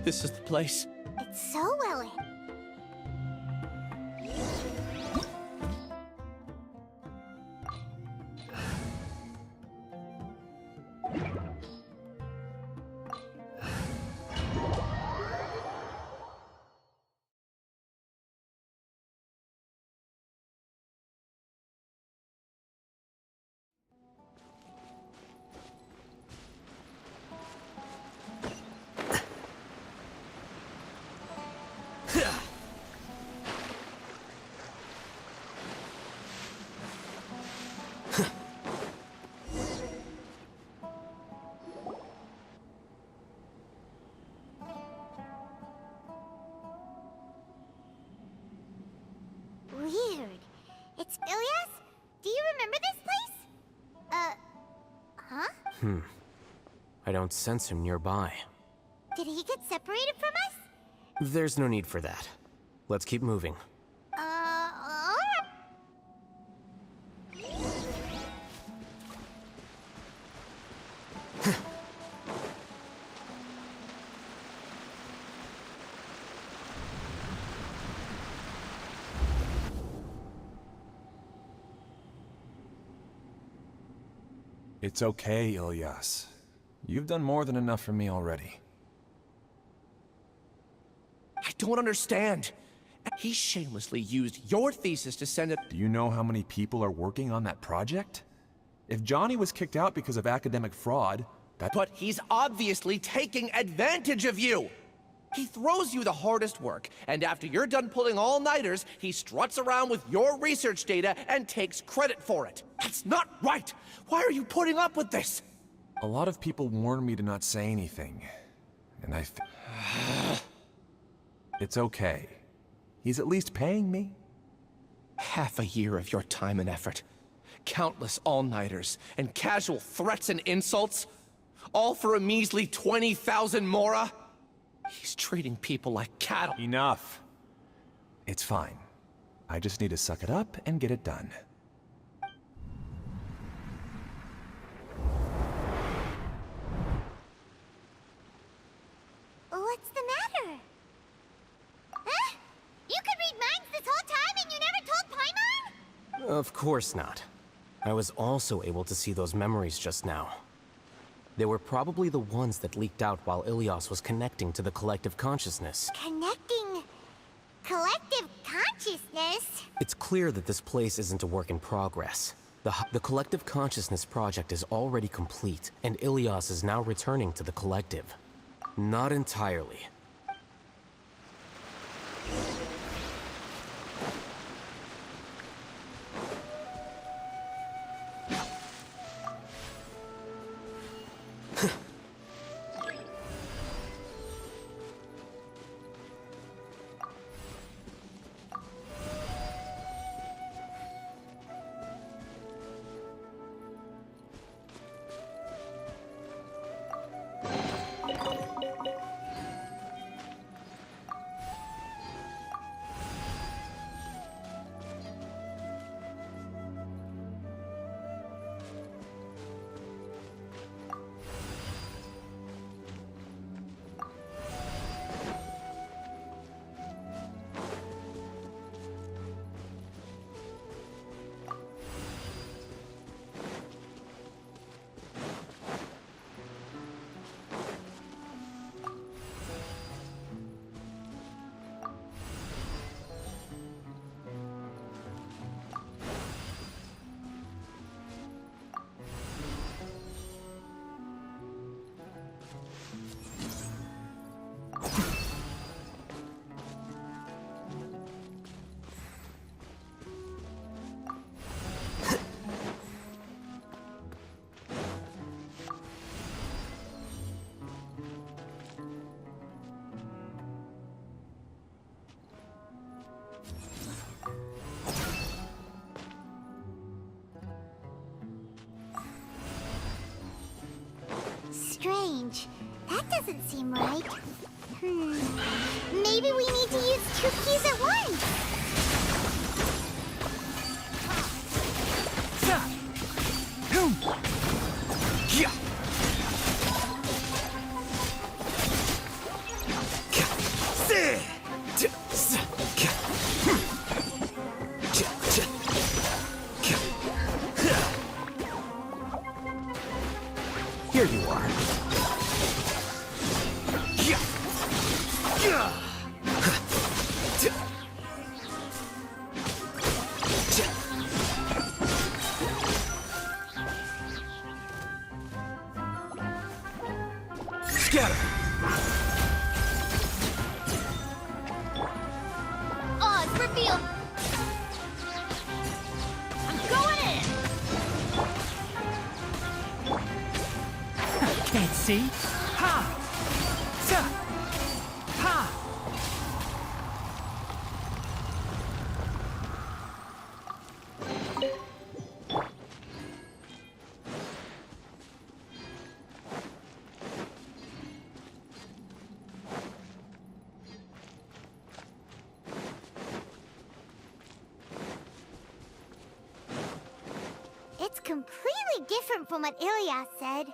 Speaker 12: This is the place.
Speaker 13: It's so well lit. Weird. It's Ilias? Do you remember this place? Huh?
Speaker 15: I don't sense him nearby.
Speaker 13: Did he get separated from us?
Speaker 15: There's no need for that. Let's keep moving.
Speaker 13: Alright.
Speaker 5: It's okay, Ilias. You've done more than enough for me already.
Speaker 12: I don't understand. He shamelessly used your thesis to send it.
Speaker 5: Do you know how many people are working on that project? If Johnny was kicked out because of academic fraud,
Speaker 12: But he's obviously taking advantage of you! He throws you the hardest work, and after you're done pulling all-nighters, he struts around with your research data and takes credit for it. That's not right! Why are you putting up with this?
Speaker 5: a lot of people warned me to not say anything. And It's okay. He's at least paying me.
Speaker 12: Half a year of your time and effort. Countless all-nighters, and casual threats and insults. All for a measly 20,000 mora? He's treating people like cattle.
Speaker 5: Enough. It's fine. I just need to suck it up and get it done.
Speaker 13: What's the matter? Huh? You could read minds this whole time and you never told Paimon?
Speaker 15: Of course not. I was also able to see those memories just now. They were probably the ones that leaked out while Ilias was connecting to the collective consciousness.
Speaker 13: Connecting collective consciousness?
Speaker 15: It's clear that this place isn't a work in progress. The collective consciousness project is already complete, and Ilias is now returning to the collective. Not entirely.
Speaker 13: strange. That doesn't seem right. Maybe we need to use 2 keys at once.
Speaker 15: Here you are. Scatter!
Speaker 1: Oz, reveal! I'm going in!
Speaker 2: Can't see? Ha! Sa! Ha!
Speaker 13: It's completely different from what Ilias said.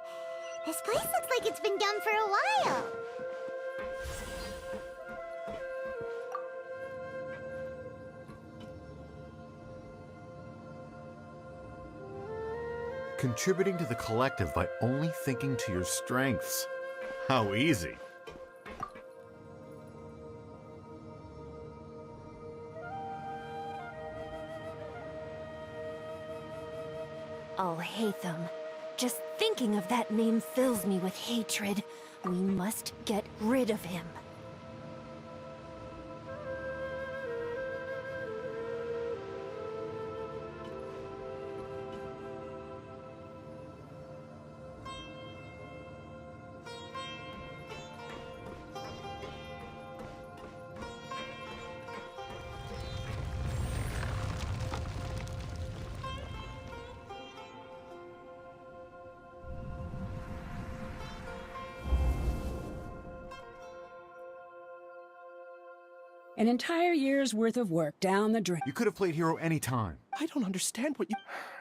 Speaker 13: This place looks like it's been done for a while.
Speaker 20: Contributing to the collective by only thinking to your strengths. How easy.
Speaker 6: Oh, Hatham. Just thinking of that name fills me with hatred. We must get rid of him.
Speaker 18: An entire year's worth of work down the drain.
Speaker 20: You could have played hero any time.
Speaker 12: I don't understand what you...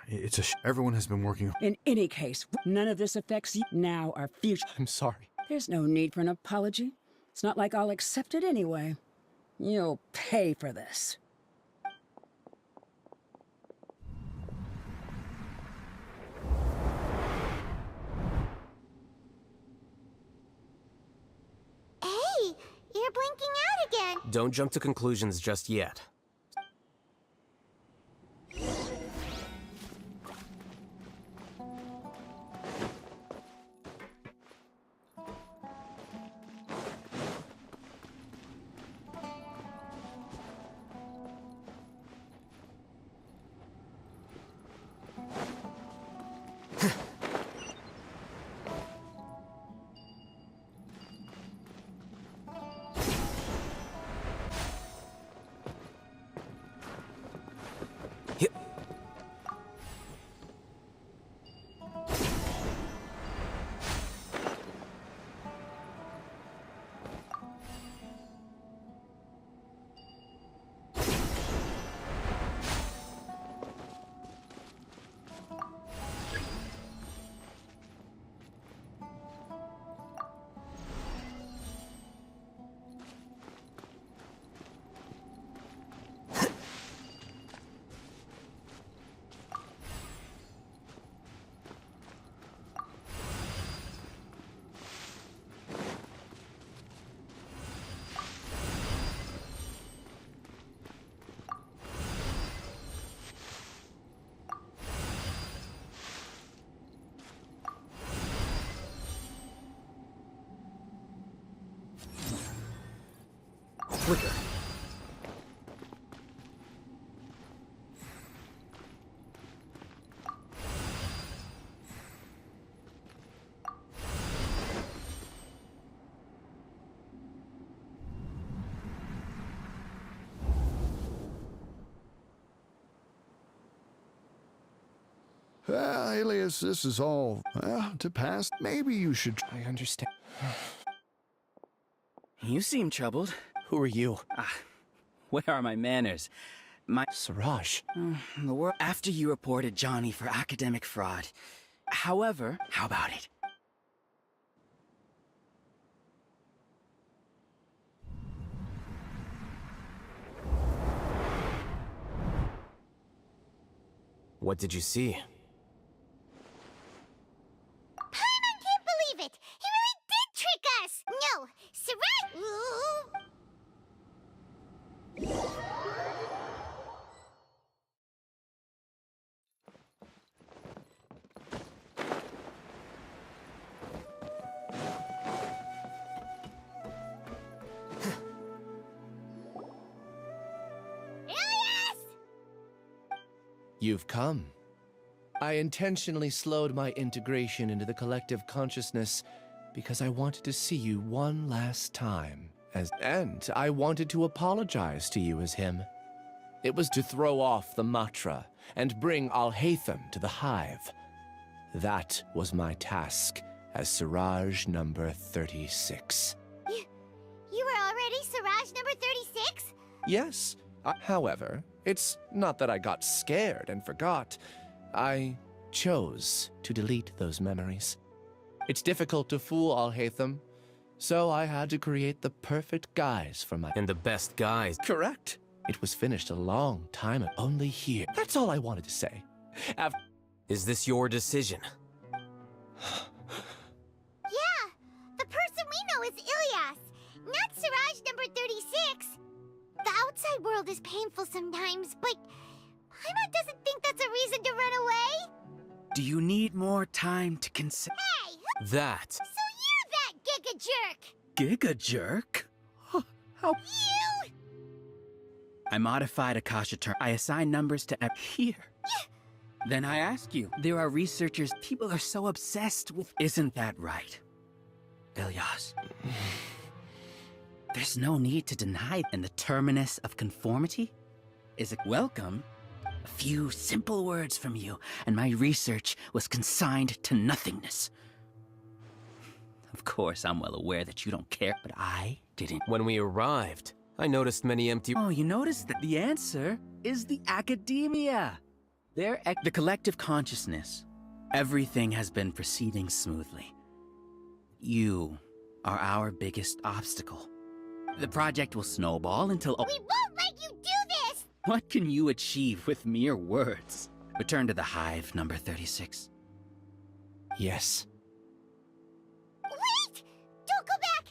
Speaker 20: It's everyone has been working...
Speaker 18: In any case, none of this affects you now or future.
Speaker 12: I'm sorry.
Speaker 18: There's no need for an apology. It's not like I'll accept it anyway. You'll pay for this.
Speaker 13: Hey, you're blinking out again.
Speaker 15: Don't jump to conclusions just yet. Flicker.
Speaker 21: Alias, this is all, to pass. Maybe you should...
Speaker 10: I understand.
Speaker 22: You seem troubled. Who are you? Where are my manners?
Speaker 10: Siraj.
Speaker 22: The world after you reported Johnny for academic fraud. However, how about it?
Speaker 15: What did you see?
Speaker 13: Paimon can't believe it! He really did trick us! No, Siraj...
Speaker 12: You've come. I intentionally slowed my integration into the collective consciousness because I wanted to see you one last time, and I wanted to apologize to you as him. It was to throw off the Matra and bring Al-Haytham to the hive. That was my task as Siraj number 36.
Speaker 13: You were already Siraj number 36?
Speaker 12: Yes. However, it's not that I got scared and forgot. I chose to delete those memories. It's difficult to fool Al-Haytham, so I had to create the perfect guise for my...
Speaker 15: And the best guise.
Speaker 12: Correct. It was finished a long time ago, only here. That's all I wanted to say.
Speaker 15: Is this your decision?
Speaker 13: Yeah, the person we know is Ilyas, not Siraj number 36. The outside world is painful sometimes, but Paimon doesn't think that's a reason to run away.
Speaker 22: Do you need more time to consider?
Speaker 13: Hey!
Speaker 15: That.
Speaker 13: So you're that Giga Jerk!
Speaker 22: Giga jerk? How?
Speaker 13: You!
Speaker 22: I modified Akasha term. I assign numbers to here. Then I ask you, there are researchers, people are so obsessed with... Isn't that right, Ilyas? There's no need to deny, and the terminus of conformity is welcome. A few simple words from you, and my research was consigned to nothingness. Of course, I'm well aware that you don't care, but I didn't.
Speaker 15: When we arrived, I noticed many empty...
Speaker 22: Oh, you noticed that the answer is the academia. They're the collective consciousness. Everything has been proceeding smoothly. You are our biggest obstacle. The project will snowball until...
Speaker 13: We won't let you do this!
Speaker 22: What can you achieve with mere words? Return to the hive, number 36.
Speaker 12: Yes.
Speaker 13: Wait! Don't go back!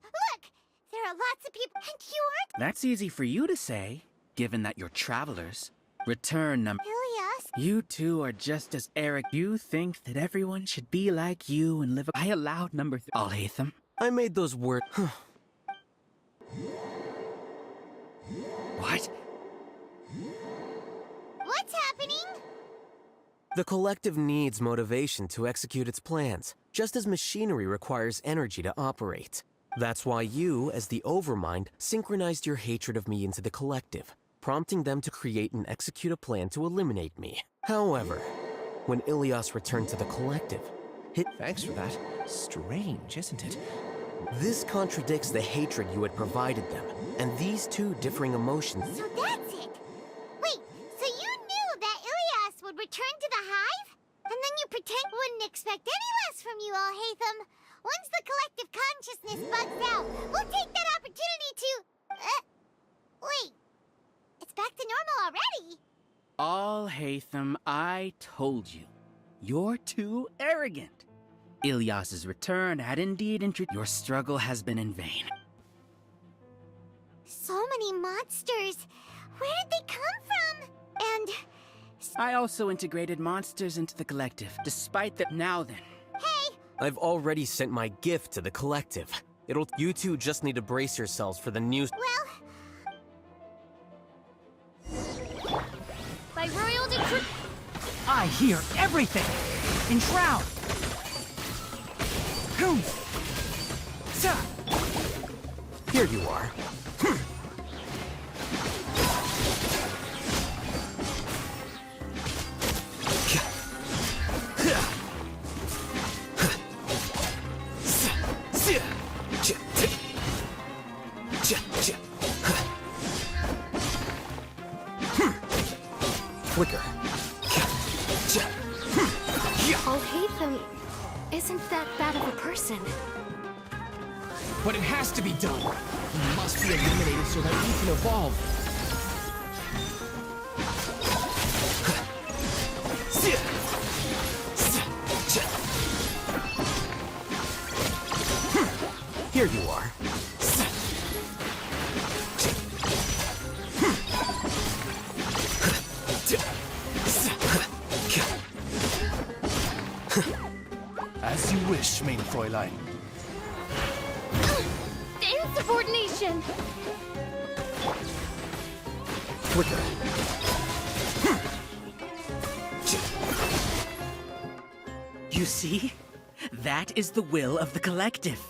Speaker 13: Look! There are lots of people, and you aren't...
Speaker 22: That's easy for you to say, given that you're travelers. Return, number...
Speaker 13: Ilyas?
Speaker 22: You two are just as arrogant. You think that everyone should be like you and live... I allowed number... Al-Haytham.
Speaker 15: I made those words...
Speaker 22: What?
Speaker 13: What's happening?
Speaker 15: The collective needs motivation to execute its plans, just as machinery requires energy to operate. That's why you, as the Overmind, synchronized your hatred of me into the collective, prompting them to create and execute a plan to eliminate me. However, when Ilyas returned to the collective,
Speaker 12: Thanks for that. Strange, isn't it?
Speaker 15: This contradicts the hatred you had provided them, and these two differing emotions...
Speaker 13: So that's it! Wait, so you knew that Ilyas would return to the hive? And then you pretend wouldn't expect any less from you, Al-Haytham. Once the collective consciousness bugs out, we'll take that opportunity to... wait. It's back to normal already.
Speaker 22: Al-Haytham, I told you. You're too arrogant. Ilyas's return had indeed your struggle has been in vain.
Speaker 13: So many monsters. Where did they come from? And...
Speaker 22: I also integrated monsters into the collective, despite that. Now then.
Speaker 13: Hey!
Speaker 15: I've already sent my gift to the collective. You two just need to brace yourselves for the new...
Speaker 1: Well... By royal decree...
Speaker 2: I hear everything! Enshroud!
Speaker 15: Here you are.
Speaker 3: isn't that bad of a person.
Speaker 10: But it has to be done. He must be eliminated so that he can evolve.
Speaker 15: Here you are.
Speaker 12: As you wish, main Fräulein.
Speaker 3: Insubordination!
Speaker 15: Quicker.
Speaker 22: You see? That is the will of the collective.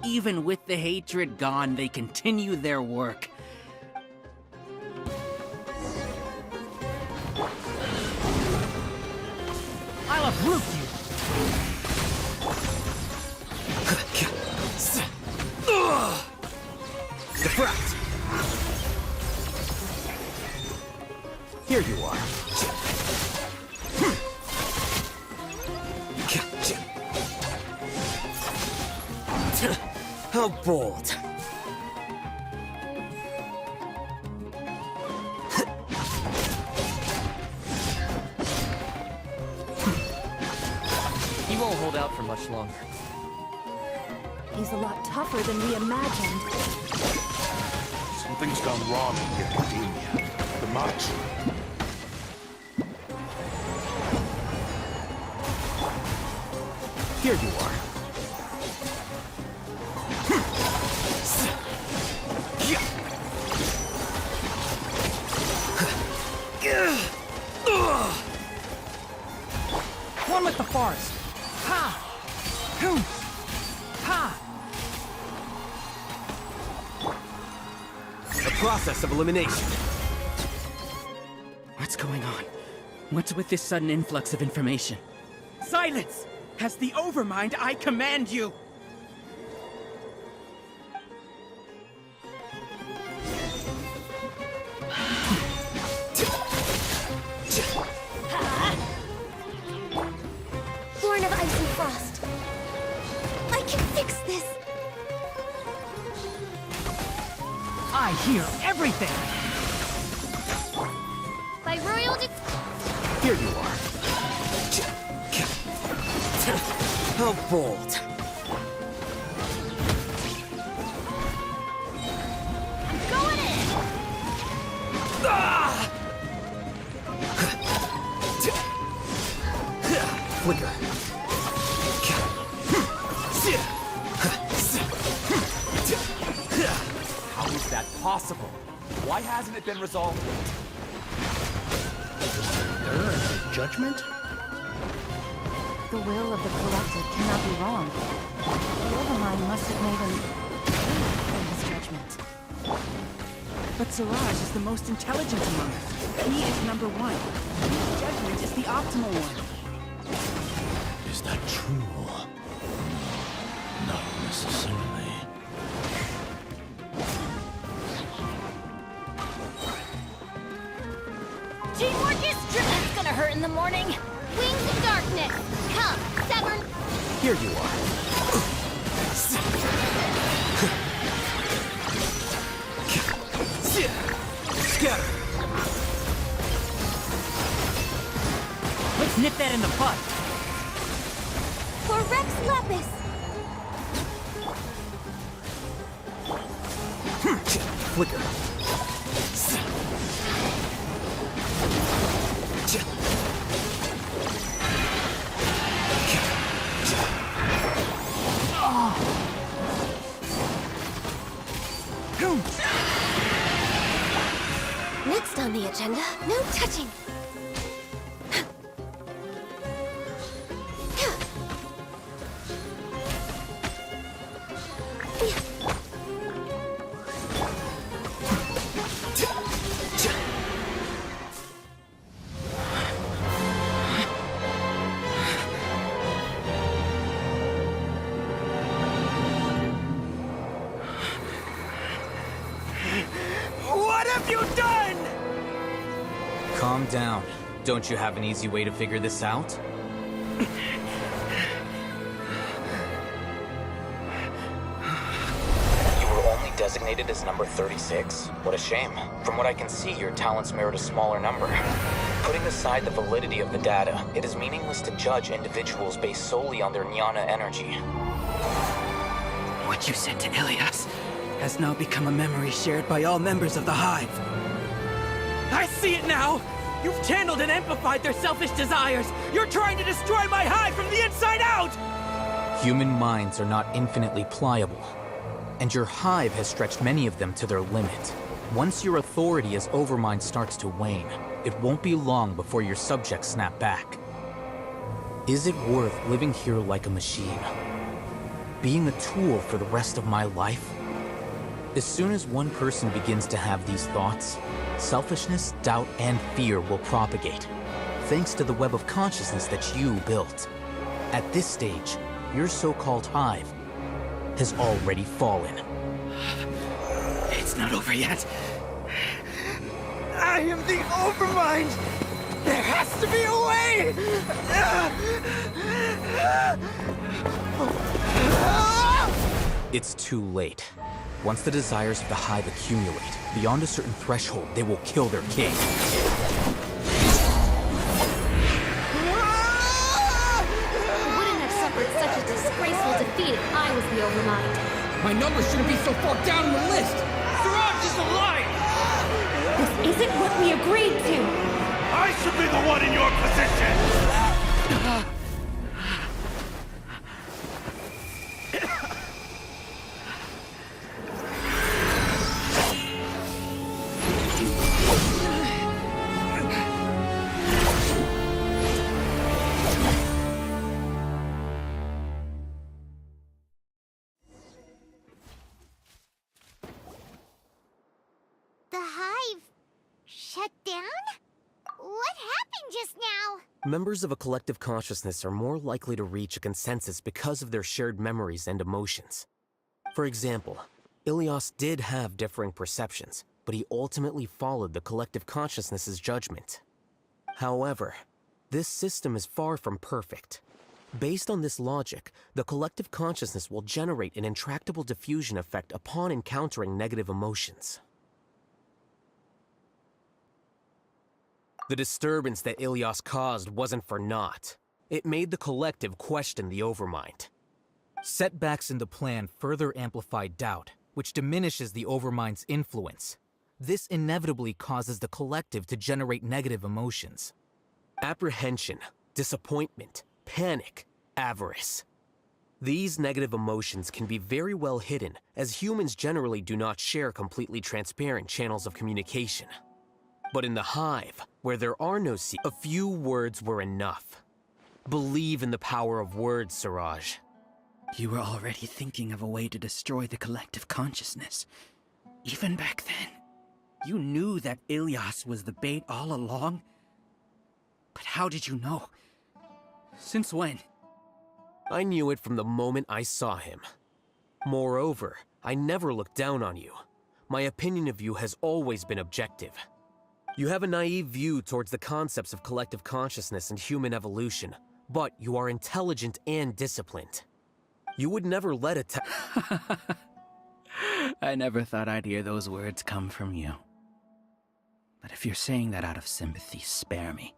Speaker 22: Even with the hatred gone, they continue their work.
Speaker 2: I'll uproot you!
Speaker 15: Defract! Here you are. How bold.
Speaker 10: He won't hold out for much longer.
Speaker 6: He's a lot tougher than we imagined.
Speaker 7: Something's gone wrong in academia. The march.
Speaker 15: Here you are.
Speaker 2: One with the forest. Ha! Hoom! Ha!
Speaker 15: A process of elimination.
Speaker 22: What's going on? What's with this sudden influx of information? Silence! As the Overmind, I command you!
Speaker 3: Born of ice and frost. I can fix this!
Speaker 2: I hear everything!
Speaker 3: By royal
Speaker 15: Here you are. How bold.
Speaker 1: Going in!
Speaker 15: Ah! Flicker.
Speaker 5: How is that possible? Why hasn't it been resolved?
Speaker 17: Judgment?
Speaker 11: The will of the collective cannot be wrong. The Overmind must have made him in his judgment.
Speaker 22: But Siraj is the most intelligent among us. He is number one. His judgment is the optimal one.
Speaker 7: Is that true? Not necessarily.
Speaker 1: Teamwork is true. That's gonna hurt in the morning.
Speaker 3: Wings of darkness! Come, Severn!
Speaker 15: Here you are. Scatter.
Speaker 2: Let's nip that in the bud.
Speaker 3: For Rex Lapis!
Speaker 15: Flicker.
Speaker 3: Next on the agenda, no touching.
Speaker 22: What have you done?
Speaker 4: Calm down. Don't you have an easy way to figure this out?
Speaker 8: designated as number 36? What a shame. From what I can see, your talents merit a smaller number. Putting aside the validity of the data, it is meaningless to judge individuals based solely on their jnana energy.
Speaker 22: What you said to Ilias has now become a memory shared by all members of the Hive. I see it now! You've channeled and amplified their selfish desires! You're trying to destroy my Hive from the inside out!
Speaker 8: Human minds are not infinitely pliable, and your Hive has stretched many of them to their limit. Once your authority as Overmind starts to wane, it won't be long before your subjects snap back. Is it worth living here like a machine? Being a tool for the rest of my life? As soon as one person begins to have these thoughts, selfishness, doubt, and fear will propagate, thanks to the web of consciousness that you built. At this stage, your so-called Hive has already fallen.
Speaker 22: It's not over yet. I am the Overmind! There has to be a way!
Speaker 8: It's too late. Once the desires of the Hive accumulate, beyond a certain threshold, they will kill their king.
Speaker 3: I wouldn't have suffered such a disgraceful defeat if I was the Overmind.
Speaker 10: My numbers shouldn't be so far down on the list! Siraj is alive!
Speaker 3: This isn't what we agreed to!
Speaker 9: I should be the one in your position!
Speaker 13: The Hive shut down? What happened just now?
Speaker 15: Members of a collective consciousness are more likely to reach a consensus because of their shared memories and emotions. For example, Ilias did have differing perceptions, but he ultimately followed the collective consciousness's judgment. However, this system is far from perfect. Based on this logic, the collective consciousness will generate an intractable diffusion effect upon encountering negative emotions. The disturbance that Ilias caused wasn't for naught. It made the collective question the Overmind. Setbacks in the plan further amplified doubt, which diminishes the Overmind's influence. This inevitably causes the collective to generate negative emotions. Apprehension, disappointment, panic, avarice. These negative emotions can be very well hidden, as humans generally do not share completely transparent channels of communication. But in the Hive, where there are no a few words were enough. Believe in the power of words, Siraj.
Speaker 22: You were already thinking of a way to destroy the collective consciousness. Even back then, you knew that Ilias was the bait all along? But how did you know? Since when?
Speaker 15: I knew it from the moment I saw him. Moreover, I never looked down on you. My opinion of you has always been objective. You have a naive view towards the concepts of collective consciousness and human evolution, but you are intelligent and disciplined. You would never let it
Speaker 22: I never thought I'd hear those words come from you. But if you're saying that out of sympathy, spare me.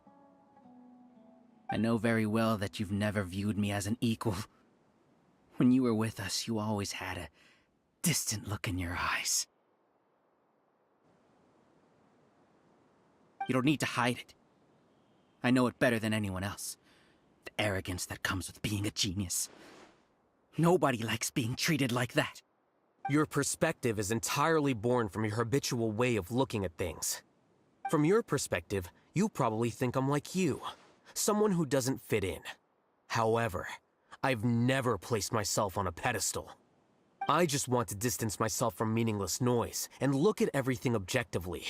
Speaker 22: I know very well that you've never viewed me as an equal. When you were with us, you always had a distant look in your eyes. You don't need to hide it. I know it better than anyone else. The arrogance that comes with being a genius. Nobody likes being treated like that.
Speaker 15: Your perspective is entirely born from your habitual way of looking at things. From your perspective, you probably think I'm like you, someone who doesn't fit in. However, I've never placed myself on a pedestal. I just want to distance myself from meaningless noise and look at everything objectively.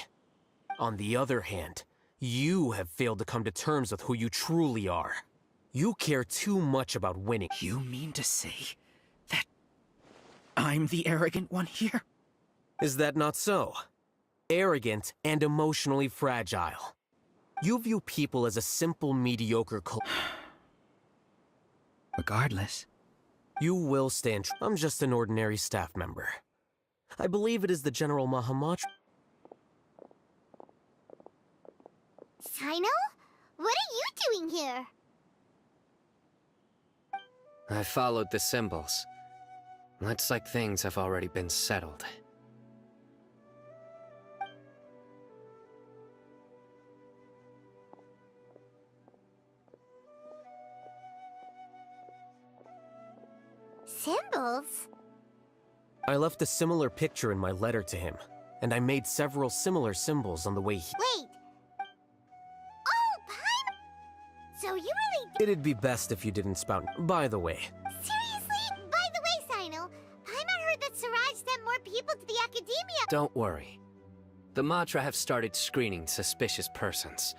Speaker 15: On the other hand, you have failed to come to terms with who you truly are. You care too much about winning.
Speaker 22: You mean to say that I'm the arrogant one here?
Speaker 15: Is that not so? Arrogant and emotionally fragile. You view people as a simple, mediocre
Speaker 22: Regardless.
Speaker 15: You will stand I'm just an ordinary staff member. I believe it is the General Mahamatra.
Speaker 13: Sino? What are you doing here?
Speaker 14: I followed the symbols. Looks like things have already been settled.
Speaker 13: Symbols?
Speaker 15: I left a similar picture in my letter to him, and I made several similar symbols on the way he—
Speaker 13: Wait! Oh, Paimon! So you really did—
Speaker 15: It'd be best if you didn't spout— By the way,
Speaker 13: Seriously? By the way, Sino, Paimon heard that Siraj sent more people to the Academia—
Speaker 14: Don't worry. The Matra have started screening suspicious persons,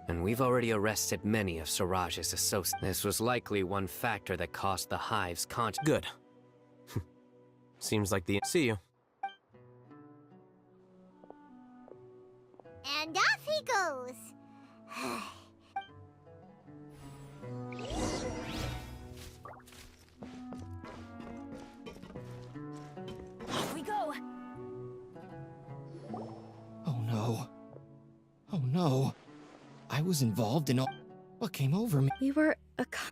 Speaker 14: and we've already arrested many of Siraj's associates. This was likely one factor that caused the Hive's
Speaker 15: Good. Seems like the— See you.
Speaker 13: And off he goes.
Speaker 1: Off we go.
Speaker 10: Oh no. Oh no. I was involved in all— What came over me?
Speaker 3: We were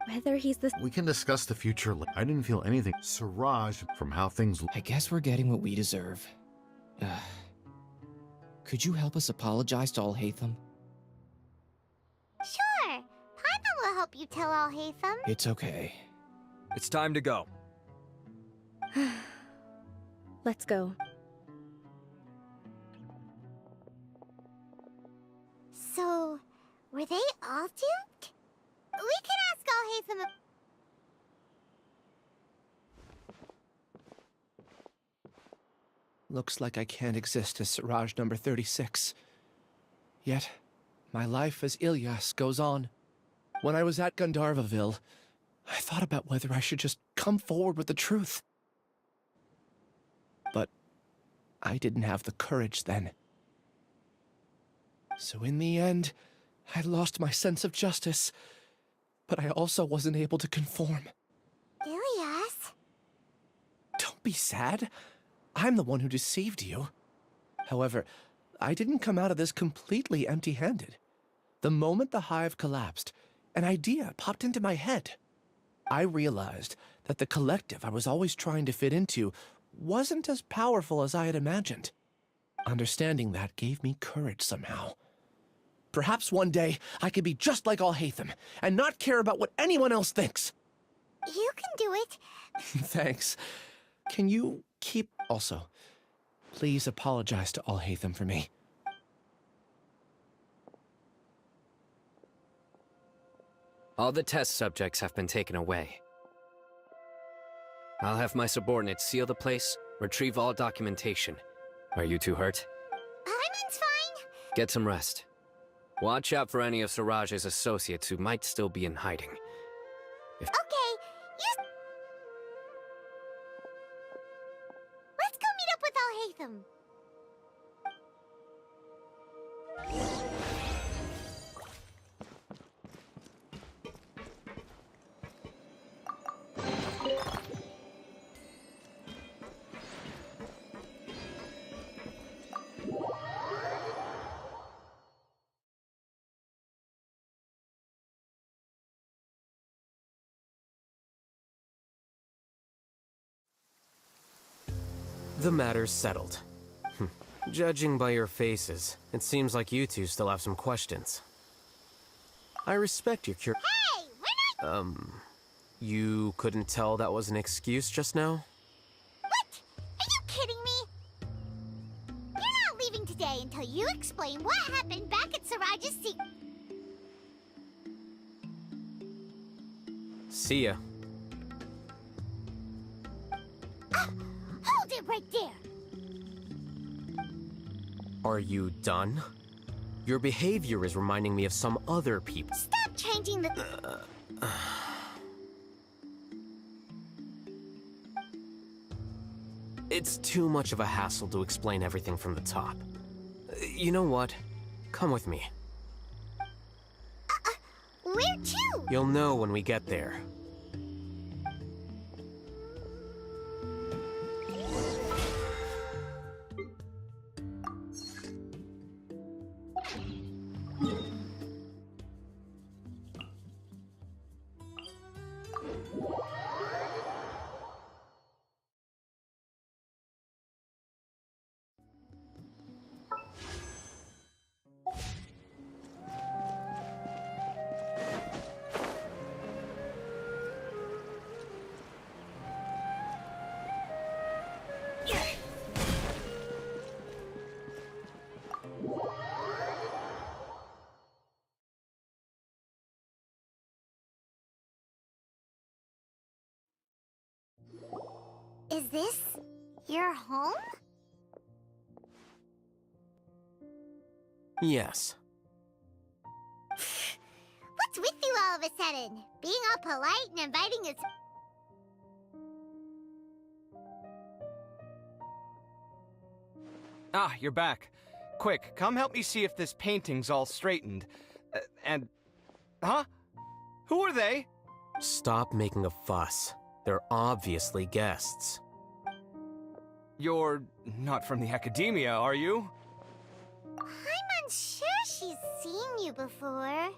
Speaker 3: whether he's the—
Speaker 20: We can discuss the future. I didn't feel anything. Siraj, from how things—
Speaker 10: I guess we're getting what we deserve. Could you help us apologize to Alhaitham?
Speaker 13: Sure. Paimon will help you tell Alhaitham.
Speaker 10: It's okay.
Speaker 4: It's time to go.
Speaker 3: Let's go.
Speaker 13: So, were they all duped? We can ask Alhaitham.
Speaker 12: Looks like I can't exist as Siraj number 36. Yet, my life as Ilyas goes on. When I was at Gandharvaville, I thought about whether I should just come forward with the truth. But I didn't have the courage then. So in the end, I lost my sense of justice, but I also wasn't able to conform.
Speaker 13: Ilyas?
Speaker 12: Don't be sad. I'm the one who deceived you. However, I didn't come out of this completely empty-handed. The moment the hive collapsed, an idea popped into my head. I realized that the collective I was always trying to fit into wasn't as powerful as I had imagined. Understanding that gave me courage somehow. Perhaps one day I could be just like Alhaitham and not care about what anyone else thinks.
Speaker 13: You can do it.
Speaker 12: Thanks. Can you keep... Also, please apologize to Alhaitham for me.
Speaker 14: All the test subjects have been taken away. I'll have my subordinates seal the place, retrieve all documentation. Are you too hurt?
Speaker 13: Paimon's fine.
Speaker 14: Get some rest. Watch out for any of Siraj's associates who might still be in hiding. If
Speaker 13: Okay, let's go meet up with Alhaitham.
Speaker 15: The matter's settled. Judging by your faces, it seems like you two still have some questions. I respect your
Speaker 13: Hey, we're not—
Speaker 15: You couldn't tell that was an excuse just now?
Speaker 13: What? Are you kidding me? You're not leaving today until you explain what happened back at Siraj's secret.
Speaker 15: See ya.
Speaker 13: Hold it right there.
Speaker 15: Are you done? Your behavior is reminding me of some other people.
Speaker 13: Stop changing the...
Speaker 15: It's too much of a hassle to explain everything from the top. You know what? Come with me.
Speaker 13: Where to?
Speaker 15: You'll know when we get there.
Speaker 13: Is this your home?
Speaker 15: Yes.
Speaker 13: What's with you all of a sudden? Being all polite and inviting us.
Speaker 16: Ah, you're back. Quick, come help me see if this painting's all straightened. Huh? Who are they?
Speaker 15: Stop making a fuss. They're obviously guests.
Speaker 16: You're not from the academia, are you?
Speaker 13: I'm unsure she's seen you before.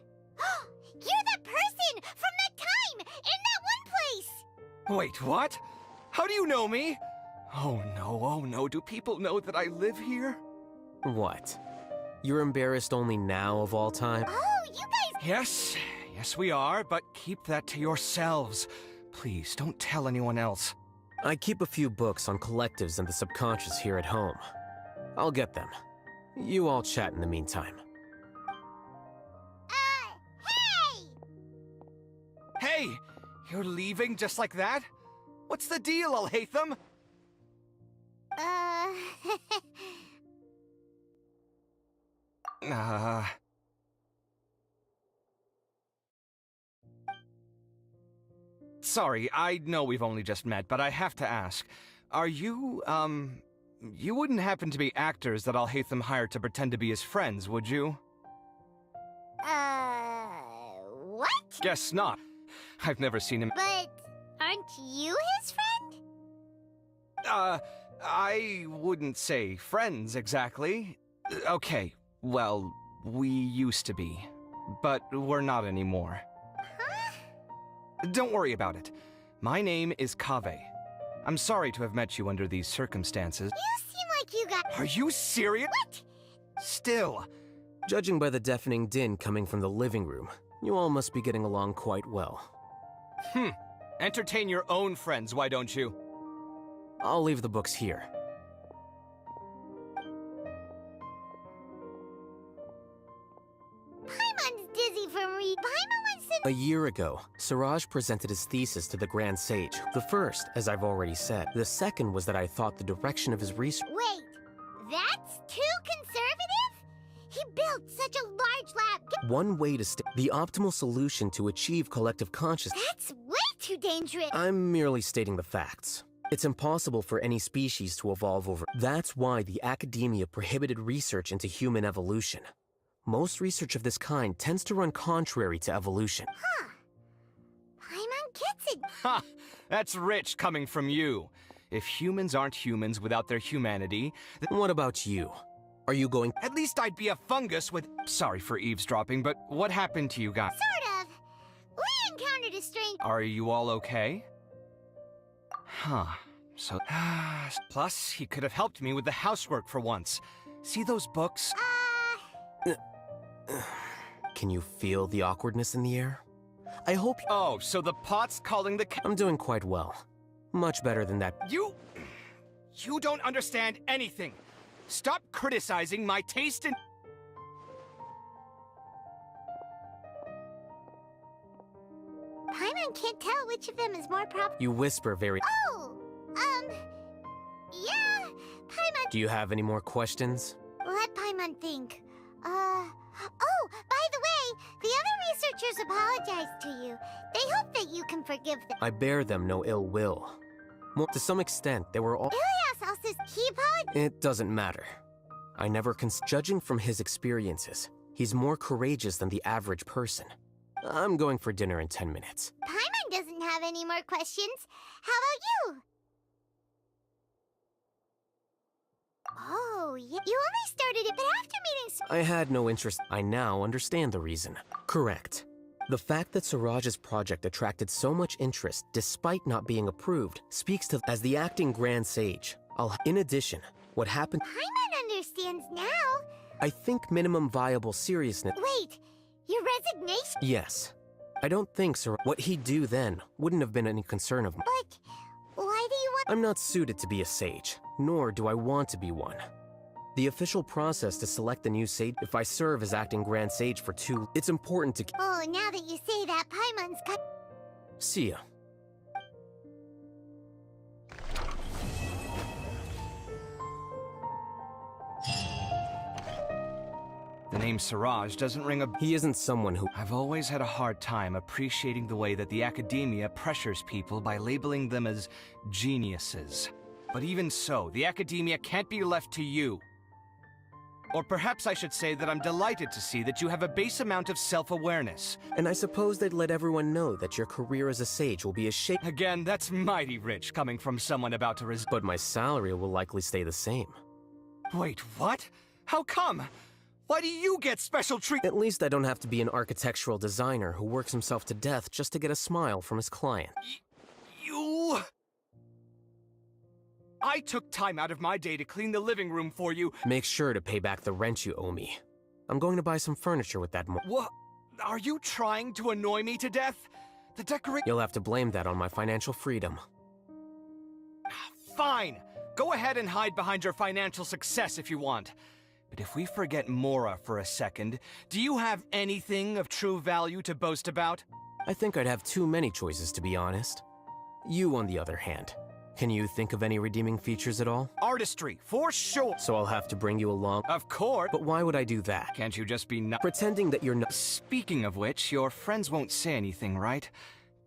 Speaker 13: You're the person from that time in that one place!
Speaker 16: Wait, what? How do you know me? Oh no, do people know that I live here?
Speaker 15: What? You're embarrassed only now of all time?
Speaker 13: Oh, you guys—
Speaker 16: Yes we are, but keep that to yourselves. Please, don't tell anyone else.
Speaker 15: I keep a few books on collectives and the subconscious here at home. I'll get them. You all chat in the meantime.
Speaker 16: Hey! You're leaving just like that? What's the deal, Alhaitham? Sorry, I know we've only just met, but I have to ask. Are you, you wouldn't happen to be actors that Alhaitham hired to pretend to be his friends, would you?
Speaker 13: What?
Speaker 16: Guess not. I've never seen him—
Speaker 13: But aren't you his friend?
Speaker 16: I wouldn't say friends, exactly. Okay, well, we used to be. But we're not anymore.
Speaker 13: Huh?
Speaker 16: Don't worry about it. My name is Kaveh. I'm sorry to have met you under these circumstances.
Speaker 13: You seem like you got—
Speaker 16: Are you serious?
Speaker 13: What?
Speaker 16: Still.
Speaker 15: Judging by the deafening din coming from the living room, you all must be getting along quite well.
Speaker 16: Entertain your own friends, why don't you?
Speaker 15: I'll leave the books here.
Speaker 13: Paimon's dizzy from read. Paimon wants to—
Speaker 15: A year ago, Suraj presented his thesis to the Grand Sage. The first, as I've already said. The second was that I thought the direction of his research—
Speaker 13: Wait, that's too conservative? He built such a large lab—
Speaker 15: One way to the optimal solution to achieve collective consciousness—
Speaker 13: That's way too dangerous!
Speaker 15: I'm merely stating the facts. It's impossible for any species to evolve over— That's why the academia prohibited research into human evolution. Most research of this kind tends to run contrary to evolution.
Speaker 13: Huh. Paimon gets it.
Speaker 16: Ha! That's rich coming from you. If humans aren't humans without their humanity—
Speaker 15: What about you? Are you going—
Speaker 16: At least I'd be a fungus with— Sorry for eavesdropping, but what happened to you guys?
Speaker 13: Sort of. We encountered a strange—
Speaker 16: Are you all okay? Huh. So— Plus, he could have helped me with the housework for once. See those books?
Speaker 15: Can you feel the awkwardness in the air? I hope—
Speaker 16: Oh, so the pot's calling the—
Speaker 15: I'm doing quite well. Much better than that—
Speaker 16: You don't understand anything. Stop criticizing my taste in—
Speaker 13: Paimon can't tell which of them is more proper—
Speaker 15: You whisper very—
Speaker 13: Oh! Yeah, Paimon—
Speaker 15: Do you have any more questions?
Speaker 13: Let Paimon think. Oh, by the way, the other researchers apologized to you. They hope that you can forgive them.
Speaker 15: I bear them no ill will. To some extent, they were all—
Speaker 13: Ilias also— He apologized—
Speaker 15: It doesn't matter. I never judging from his experiences, he's more courageous than the average person. I'm going for dinner in 10 minutes.
Speaker 13: Paimon doesn't have any more questions. How about you? Oh, yeah. You only started it, but after meeting—
Speaker 15: I had no interest. I now understand the reason. Correct. The fact that Suraj's project attracted so much interest despite not being approved speaks to— As the acting Grand Sage, in addition, what happened—
Speaker 13: Paimon understands now.
Speaker 15: I think minimum viable seriousness—
Speaker 13: Wait, your resignation?
Speaker 15: Yes. I don't think what he'd do then wouldn't have been any concern of mine.
Speaker 13: But why do you want—
Speaker 15: I'm not suited to be a sage, nor do I want to be one. The official process to select the new sage— If I serve as acting Grand Sage for 2, it's important to—
Speaker 13: Oh, now that you say that, Paimon's got—
Speaker 15: See ya.
Speaker 16: The name Siraj doesn't ring a...
Speaker 15: He isn't someone who...
Speaker 16: I've always had a hard time appreciating the way that the academia pressures people by labeling them as geniuses. But even so, the academia can't be left to you. Or perhaps I should say that I'm delighted to see that you have a base amount of self-awareness.
Speaker 15: And I suppose they'd let everyone know that your career as a sage will be a shape...
Speaker 16: Again, that's mighty rich coming from someone about to
Speaker 15: But my salary will likely stay the same.
Speaker 16: Wait, what? How come? Why do you get special treatment?
Speaker 15: At least I don't have to be an architectural designer who works himself to death just to get a smile from his client.
Speaker 16: You... I took time out of my day to clean the living room for you.
Speaker 15: Make sure to pay back the rent you owe me. I'm going to buy some furniture with that
Speaker 16: What? Are you trying to annoy me to death? The decoration...
Speaker 15: You'll have to blame that on my financial freedom.
Speaker 16: Fine! Go ahead and hide behind your financial success if you want. But if we forget Mora for a second, do you have anything of true value to boast about?
Speaker 15: I think I'd have too many choices, to be honest. You, on the other hand. Can you think of any redeeming features at all?
Speaker 16: Artistry, for sure!
Speaker 15: So I'll have to bring you along?
Speaker 16: Of course!
Speaker 15: But why would I do that?
Speaker 16: Can't you just be not-
Speaker 15: Pretending that you're not-
Speaker 16: Speaking of which, your friends won't say anything, right?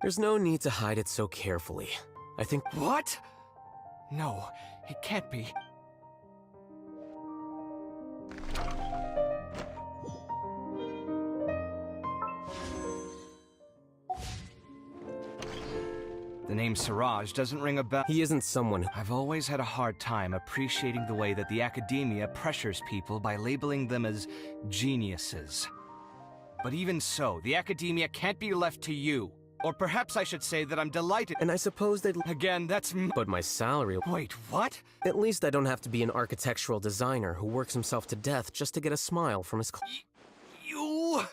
Speaker 15: There's no need to hide it so carefully. I think-
Speaker 16: What? No, it can't be. The name Siraj doesn't ring a bell.
Speaker 15: He isn't someone who...
Speaker 16: I've always had a hard time appreciating the way that the academia pressures people by labeling them as geniuses. But even so, the academia can't be left to you. Or perhaps I should say that I'm delighted.
Speaker 15: And I suppose they'd...
Speaker 16: Again, that's...
Speaker 15: But my salary...
Speaker 16: Wait, what?
Speaker 15: At least I don't have to be an architectural designer who works himself to death just to get a smile from his...
Speaker 16: You...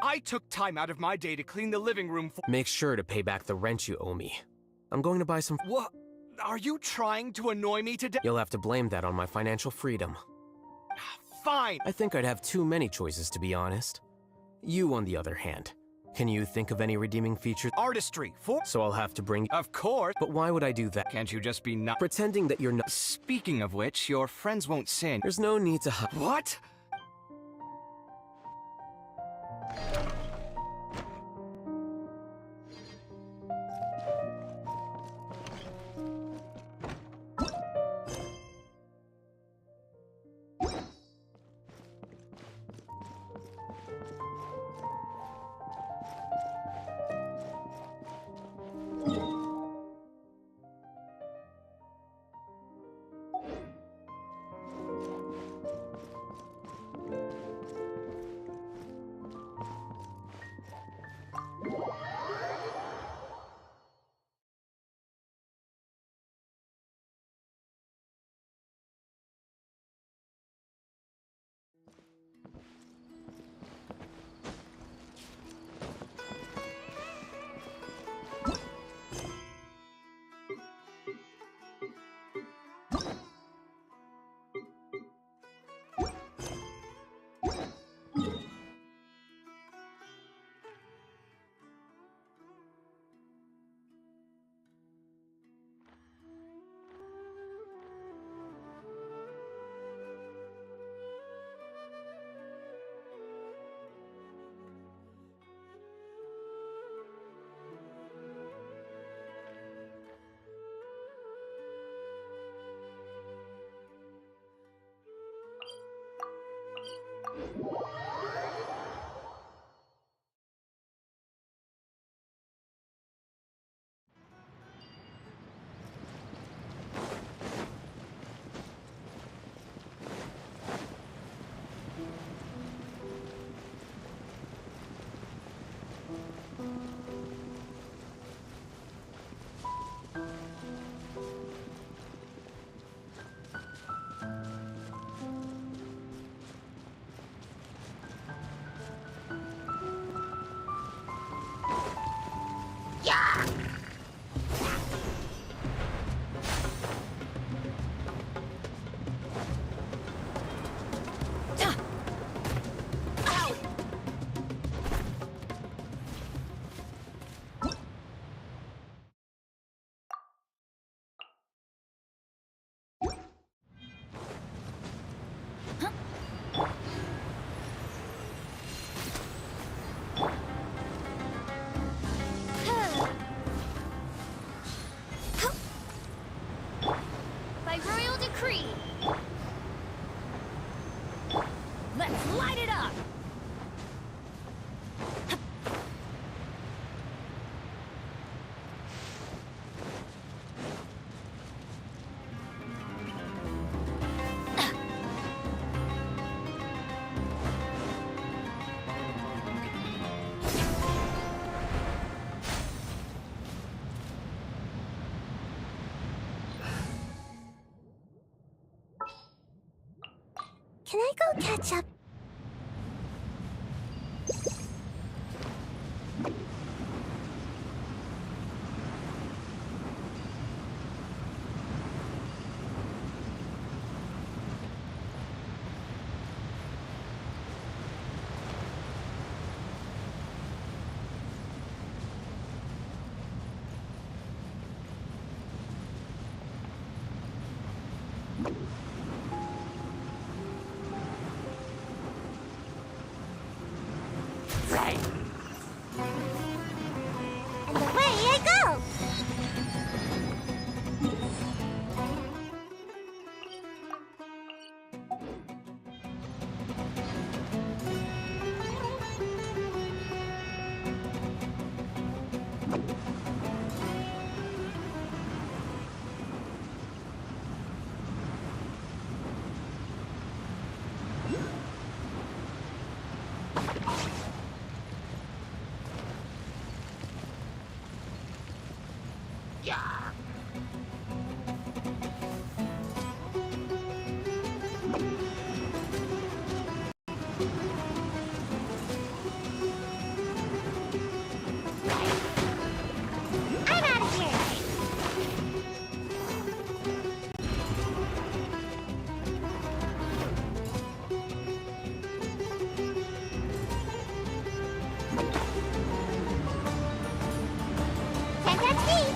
Speaker 16: I took time out of my day to clean the living room for...
Speaker 15: Make sure to pay back the rent you owe me. I'm going to buy some...
Speaker 16: What? Are you trying to annoy me to death?
Speaker 15: You'll have to blame that on my financial freedom.
Speaker 16: Fine!
Speaker 15: I think I'd have too many choices, to be honest. You, on the other hand. Can you think of any redeeming features?
Speaker 16: Artistry, for...
Speaker 15: So I'll have to bring...
Speaker 16: Of course!
Speaker 15: But why would I do that?
Speaker 16: Can't you just be not...
Speaker 15: Pretending that you're not...
Speaker 16: Speaking of which, your friends won't say anything.
Speaker 15: There's no need to hide...
Speaker 16: What?
Speaker 13: Can I go catch up? And away I go! I'm out of here! Can't touch me!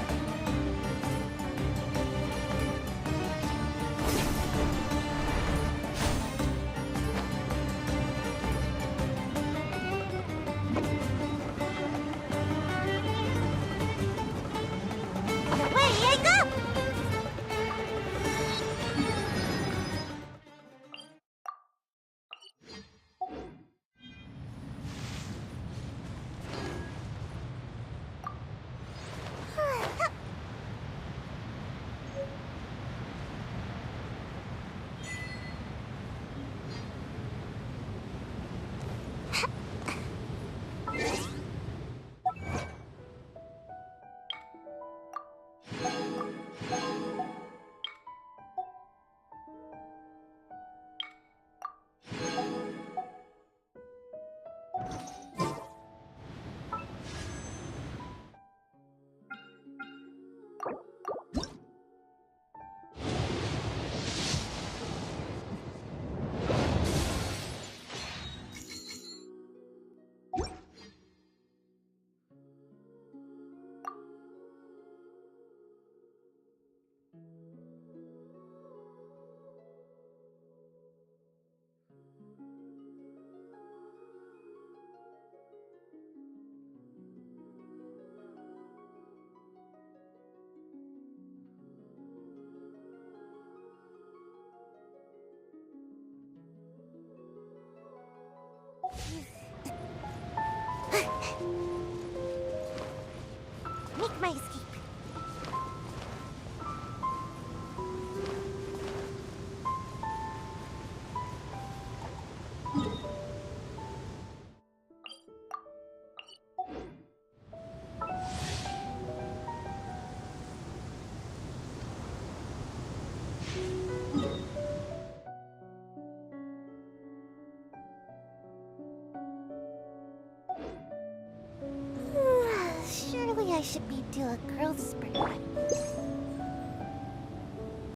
Speaker 13: And away I go! Make my escape. Surely I should be due a growth spurt.